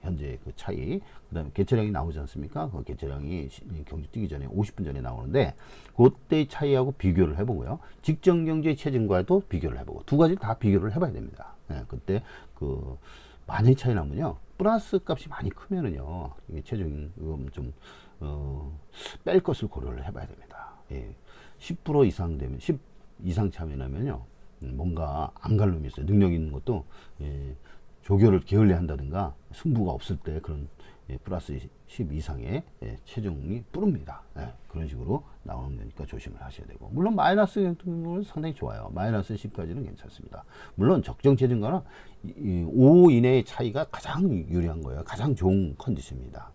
현재 그 차이, 그 다음에 개체량이 나오지 않습니까? 그 개체량이 경주 뛰기 전에 50분 전에 나오는데 그때의 차이하고 비교를 해보고요. 직전 경주의 체중과도 비교를 해보고 2가지 다 비교를 해봐야 됩니다. 그때 그 많이 차이 나면요, 플러스 값이 많이 크면은요, 이게 체중 좀 뺄 것을 고려를 해봐야 됩니다. 10% 이상 되면 10 이상 차이 나면요, 뭔가 안갈름이 있어요. 능력 있는 것도 조교를 게을리 한다든가 승부가 없을 때 그런 플러스 10 이상의 체중이 뿌릅니다. 그런 식으로 나오는 거니까 조심을 하셔야 되고, 물론 마이너스 경우는 상당히 좋아요. 마이너스 10까지는 괜찮습니다. 물론 적정 체중과는 5 이내의 차이가 가장 유리한 거예요. 가장 좋은 컨디션입니다.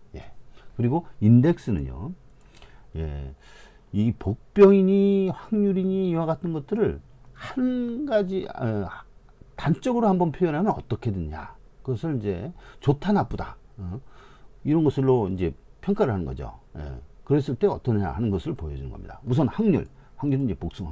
그리고 인덱스는요, 이 복병이니 확률이니 이와 같은 것들을 한 가지 단적으로 한번 표현하면 어떻게 되냐, 그것을 이제 좋다 나쁘다 이런 것으로 이제 평가를 하는 거죠. 그랬을 때 어떠냐 하는 것을 보여주는 겁니다. 우선 확률은 이제 복숭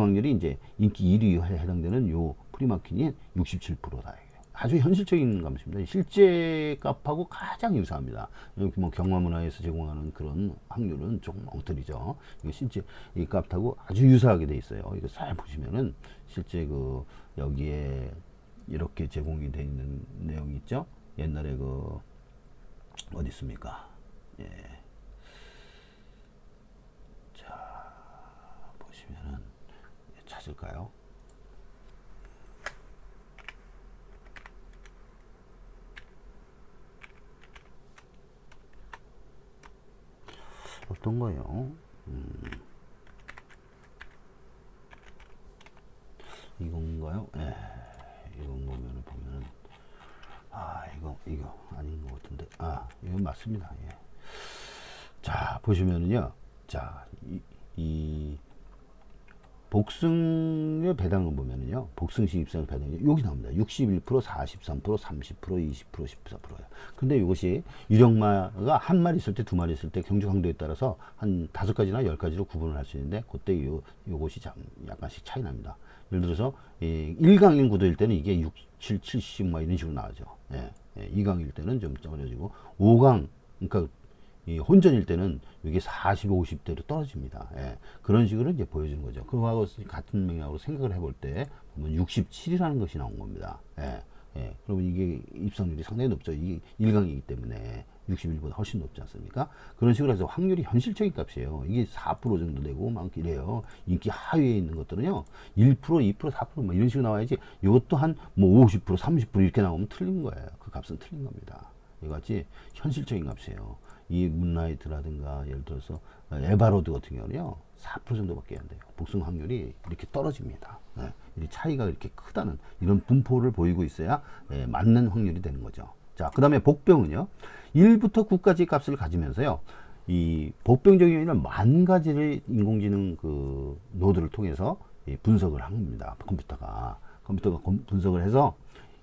확률이 이제 인기 1위에 해당되는 요 프리마킨이 67%다. 아주 현실적인 값입니다. 실제 값하고 가장 유사합니다. 뭐 경마문화에서 제공하는 그런 확률은 조금 엉터리죠. 이거 실제 이 값하고 아주 유사하게 돼 있어요. 이거 잘 보시면은 실제 그 여기에 이렇게 제공이 돼 있는 내용이 있죠. 옛날에 그 어디 있습니까? 자, 보시면은 찾을까요? 어떤 거요? 이건가요? 예. 이건 보면은 이거 아닌 것 같은데. 이건 맞습니다. 예. 자, 보시면은요. 자, 이 복승의 배당을 보면은요. 복승식 입상 배당이 여기 나옵니다. 61%, 43%, 30%, 20%, 14%예요. 근데 이것이 유령마가 한 마리 있을 때, 두 마리 있을 때 경주 강도에 따라서 한 5가지나 10가지로 구분을 할 수 있는데 그때 요것이 약간씩 차이 납니다. 예를 들어서 1강인 구도일 때는 이게 6, 7, 70 막 이런 식으로 나오죠. 예. 2강일 때는 좀 떨어지고 5강 그러니까 이 혼전일 때는 이게 40, 50대로 떨어집니다. 예. 그런 식으로 이제 보여주는 거죠. 그거하고 같은 맥락으로 생각을 해볼 때 보면 67이라는 것이 나온 겁니다. 예. 예. 그러면 이게 입성률이 상당히 높죠. 이게 1강이기 때문에 61보다 훨씬 높지 않습니까? 그런 식으로 해서 확률이 현실적인 값이에요. 이게 4% 정도 되고 막 이래요. 인기 하위에 있는 것들은요. 1%, 2%, 4% 뭐 이런 식으로 나와야지 이것도 한 뭐 50%, 30% 이렇게 나오면 틀린 거예요. 그 값은 틀린 겁니다. 이같이 현실적인 값이에요. 이 문라이트라든가 예를 들어서 에바로드 같은 경우는요 4% 정도밖에 안 돼요. 복승 확률이 이렇게 떨어집니다. 예, 이 차이가 이렇게 크다는 이런 분포를 보이고 있어야 맞는 확률이 되는 거죠. 자, 그 다음에 복병은요 1부터 9까지 값을 가지면서요 이 복병적인 경우에는 10,000가지를 인공지능 그 노드를 통해서 분석을 합니다. 컴퓨터가 분석을 해서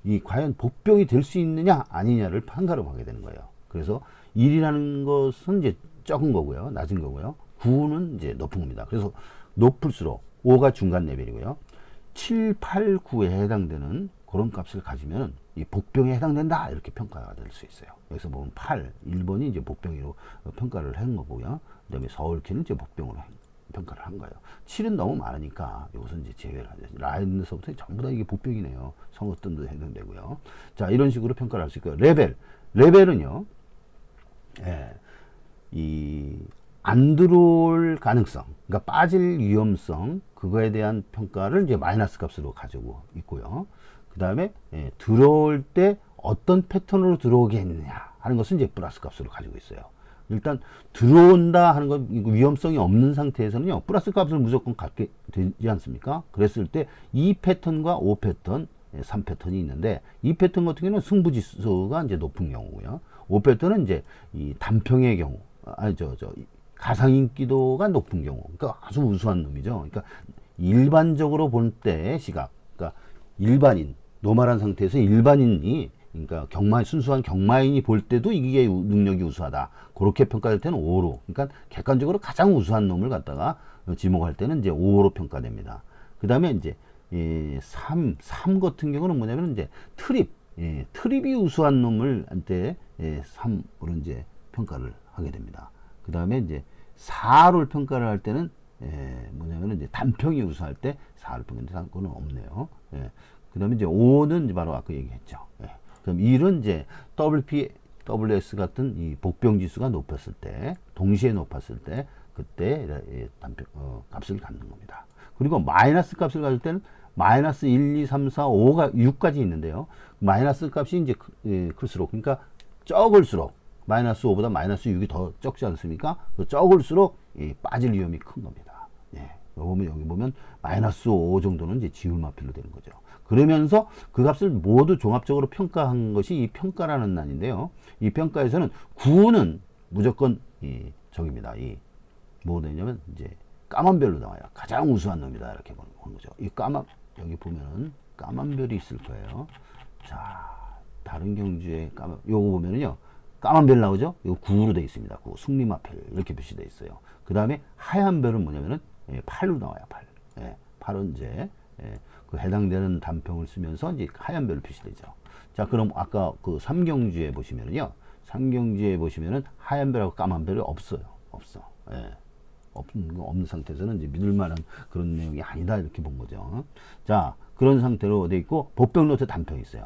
이 과연 복병이 될 수 있느냐 아니냐를 판가름하게 되는 거예요. 그래서 1이라는 것은 이제 적은 거고요. 낮은 거고요. 9는 이제 높은 겁니다. 그래서 높을수록 5가 중간 레벨이고요. 7, 8, 9에 해당되는 그런 값을 가지면 이 복병에 해당된다 이렇게 평가가 될 수 있어요. 여기서 보면 8, 1번이 이제 복병으로 평가를 한 거고요. 그 다음에 서울키는 이제 복병으로 평가를 한 거예요. 7은 너무 많으니까 이것은 이제 제외를 하죠. 라인에서부터 전부 다 이게 복병이네요. 성어뜸도 해당되고요. 자, 이런 식으로 평가를 할 수 있고요. 레벨은요. 안 들어올 가능성, 그러니까 빠질 위험성, 그거에 대한 평가를 이제 마이너스 값으로 가지고 있고요. 그 다음에 들어올 때 어떤 패턴으로 들어오겠느냐 하는 것은 이제 플러스 값으로 가지고 있어요. 일단 들어온다 하는 건 위험성이 없는 상태에서는요 플러스 값을 무조건 갖게 되지 않습니까? 그랬을 때 2패턴과 5패턴 3패턴이 있는데 이 패턴 같은 경우는 승부지수가 이제 높은 경우고요. 5패턴은 이제 이 단평의 경우, 가상인기도가 높은 경우, 그러니까 아주 우수한 놈이죠. 그러니까 일반적으로 볼 때 시각, 그러니까 일반인, 노멀한 상태에서 일반인이, 그러니까 순수한 경마인이 볼 때도 이게 능력이 우수하다. 그렇게 평가될 때는 5로, 그러니까 객관적으로 가장 우수한 놈을 갖다가 지목할 때는 이제 5로 평가됩니다. 그 다음에 이제 3 같은 경우는 뭐냐면 이제 트립이 우수한 놈을 한때 3으로 이제 평가를 하게 됩니다. 그 다음에 이제 4를 평가를 할 때는 뭐냐면 이제 단평이 우수할 때 4를 평가하는 건 없네요. 그 다음에 이제 5는 이제 바로 아까 얘기했죠. 그럼 1은 이제 WS 같은 이 복병 지수가 높았을 때, 동시에 높았을 때, 그때 값을 갖는 겁니다. 그리고 마이너스 값을 가질 때는 마이너스 1, 2, 3, 4, 5가 6까지 있는데요. 마이너스 값이 이제 클수록, 그러니까 적을수록, 마이너스 5보다 마이너스 6이 더 적지 않습니까? 적을수록 빠질 위험이 큰 겁니다. 여기 보면 마이너스 5 정도는 이제 지울마필로 되는 거죠. 그러면서 그 값을 모두 종합적으로 평가한 것이 이 평가라는 난인데요. 이 평가에서는 9는 무조건 적입니다. 뭐가 되냐면 이제 까만 별로 나와요. 가장 우수한 놈이다 이렇게 보는 거죠. 여기 보면은 까만 별이 있을 거예요. 자, 다른 경주에 요거 보면은요 까만 별 나오죠. 이거 9로 되어 있습니다. 9 승리마필 이렇게 표시되어 있어요. 그 다음에 하얀 별은 뭐냐면은 8로 나와요. 8. 8은 이제 그 해당되는 단평을 쓰면서 이제 하얀 별로 표시되죠. 자, 그럼 아까 그 삼경주에 보시면은요. 삼경주에 보시면은 하얀 별하고 까만 별이 없어요. 없는 상태에서는 이제 믿을 만한 그런 내용이 아니다 이렇게 본 거죠. 자, 그런 상태로 돼 있고 복병 노트 단평이 있어요.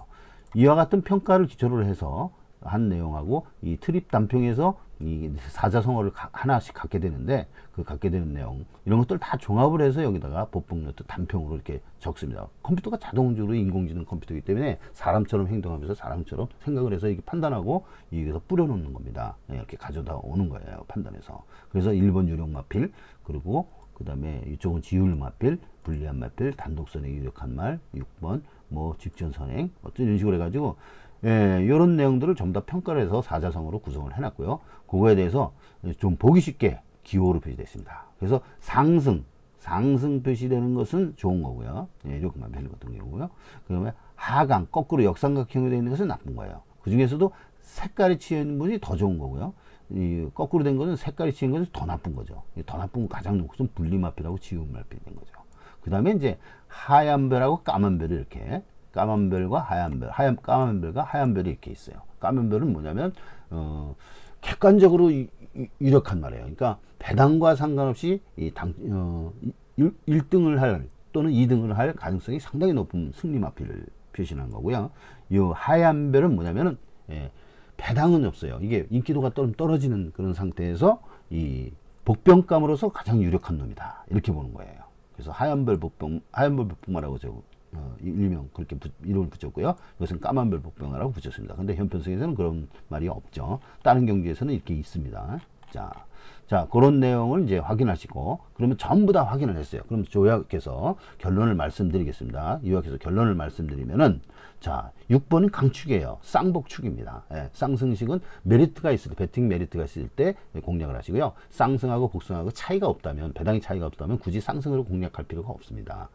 이와 같은 평가를 기초로 해서 한 내용하고 이 트립 단평에서 이 사자성어를 하나씩 갖게 되는데 그 갖게 되는 내용 이런 것들 다 종합을 해서 여기다가 법봉노트 단평으로 이렇게 적습니다. 컴퓨터가 자동적으로 인공지능 컴퓨터이기 때문에 사람처럼 행동하면서 사람처럼 생각을 해서 이렇게 판단하고 여기서 뿌려놓는 겁니다. 이렇게 가져다 오는 거예요. 판단해서. 그래서 1번 유령 마필 그리고 그 다음에 이쪽은 지율 마필, 불리한 마필, 단독선행 유력한 말, 6번 뭐 직전선행 어떤 이런 식으로 해가지고 이런 내용들을 전부 다 평가를 해서 사자성어로 구성을 해놨고요. 그거에 대해서 좀 보기 쉽게 기호로 표시되어 있습니다. 그래서 상승 표시되는 것은 좋은 거고요. 이렇게만 표시 같은 경우고요. 그 다음에 하강, 거꾸로 역삼각형으로 되어 있는 것은 나쁜 거예요. 그 중에서도 색깔이 치여 있는 것이 더 좋은 거고요. 이 거꾸로 된 것은 색깔이 치인 것은 더 나쁜 거죠. 더 나쁜 거 가장 높은 것은 분리마필하고 지운마필이 된 거죠. 그 다음에 이제 하얀 별하고 까만 별이 이렇게 까만 별과 하얀 별, 까만 별과 하얀 별이 이렇게 있어요. 까만 별은 뭐냐면 객관적으로 유력한 말이에요. 그러니까 배당과 상관없이 1등을 할 또는 2등을 할 가능성이 상당히 높은 승리마필을 표시하는 거고요. 이 하얀 별은 뭐냐면은 배당은 없어요. 이게 인기도가 떨어지는 그런 상태에서 이 복병감으로서 가장 유력한 놈이다. 이렇게 보는 거예요. 그래서 하얀별 복병마라고 일명 그렇게 이름을 붙였고요. 이것은 까만별 복병마라고 붙였습니다. 근데 현편성에서는 그런 말이 없죠. 다른 경기에서는 이렇게 있습니다. 자, 그런 내용을 이제 확인하시고, 그러면 전부 다 확인을 했어요. 그럼 요약해서 결론을 말씀드리겠습니다. 요약해서 결론을 말씀드리면은, 자, 6번은 강축이에요. 쌍복축입니다. 쌍승식은 메리트가 있을 때, 배팅 메리트가 있을 때 공략을 하시고요. 쌍승하고 복승하고 차이가 없다면, 배당이 차이가 없다면 굳이 쌍승으로 공략할 필요가 없습니다.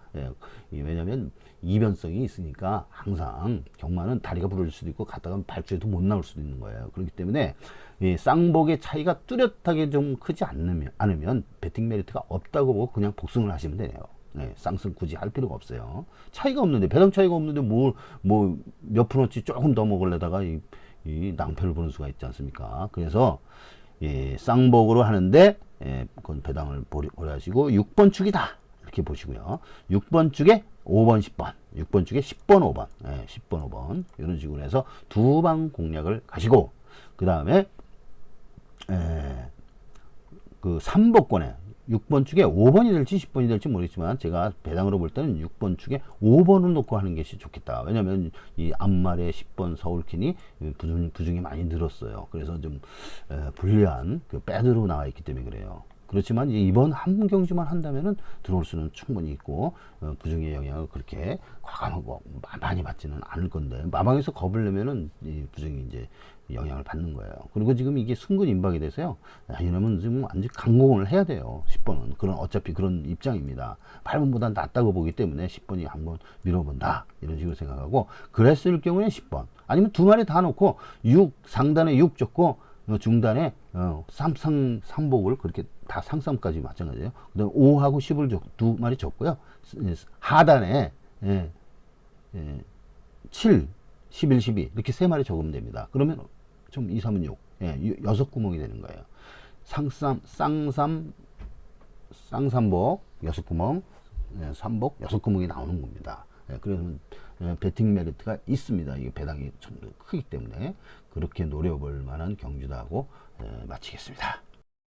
왜냐면 이변성이 있으니까 항상 경마는 다리가 부러질 수도 있고 갔다가 발주에도 못 나올 수도 있는 거예요. 그렇기 때문에 이 쌍복의 차이가 뚜렷하게 좀 크지 않으면 배팅 메리트가 없다고 보고 그냥 복승을 하시면 되네요. 쌍승 굳이 할 필요가 없어요. 차이가 없는데 배당 차이가 없는데 뭐 몇 프로치 조금 더 먹으려다가 이 낭패를 보는 수가 있지 않습니까? 그래서 쌍복으로 하는데 그건 배당을 고려하시고 6번 축이다 이렇게 보시고요. 6번 축에 5번 10번 6번 축에 10번 5번 10번 5번 이런 식으로 해서 두 방 공략을 가시고 그 다음에 그 3복권에 6번 축에 5번이 될지 10번이 될지 모르겠지만 제가 배당으로 볼 때는 6번 축에 5번을 놓고 하는 것이 좋겠다. 왜냐면 이 앞말에 10번 서울킨이 부중이 많이 늘었어요. 그래서 좀 불리한 그 배드로 나와 있기 때문에 그래요. 그렇지만 이번 한 경주만 한다면은 들어올 수는 충분히 있고 부중의 영향을 그렇게 과감하고 많이 받지는 않을 건데 마방에서 겁을 내면은 이 부중이 이제 영향을 받는 거예요. 그리고 지금 이게 순근 임박이 돼서요. 이러면 지금 완전 강공을 해야 돼요. 10번은 그런 어차피 그런 입장입니다. 8번보다 낫다고 보기 때문에 10번이 한번 밀어본다 이런 식으로 생각하고 그랬을 경우에 10번 아니면 두 마리 다 놓고 6 상단에 6 적고 중단에 3복을 그렇게 다 상삼까지 마찬가지예요. 그 다음에 5하고 10을 두 마리 적고요. 하단에 7, 11, 12 이렇게 세 마리 적으면 됩니다. 그러면 좀 2, 3은 6, 6구멍이 되는 거예요. 쌍삼복 6구멍, 3복 6구멍이 나오는 겁니다. 그래서 배팅 메리트가 있습니다. 이게 배당이 좀 크기 때문에 그렇게 노려볼 만한 경주다 하고 마치겠습니다.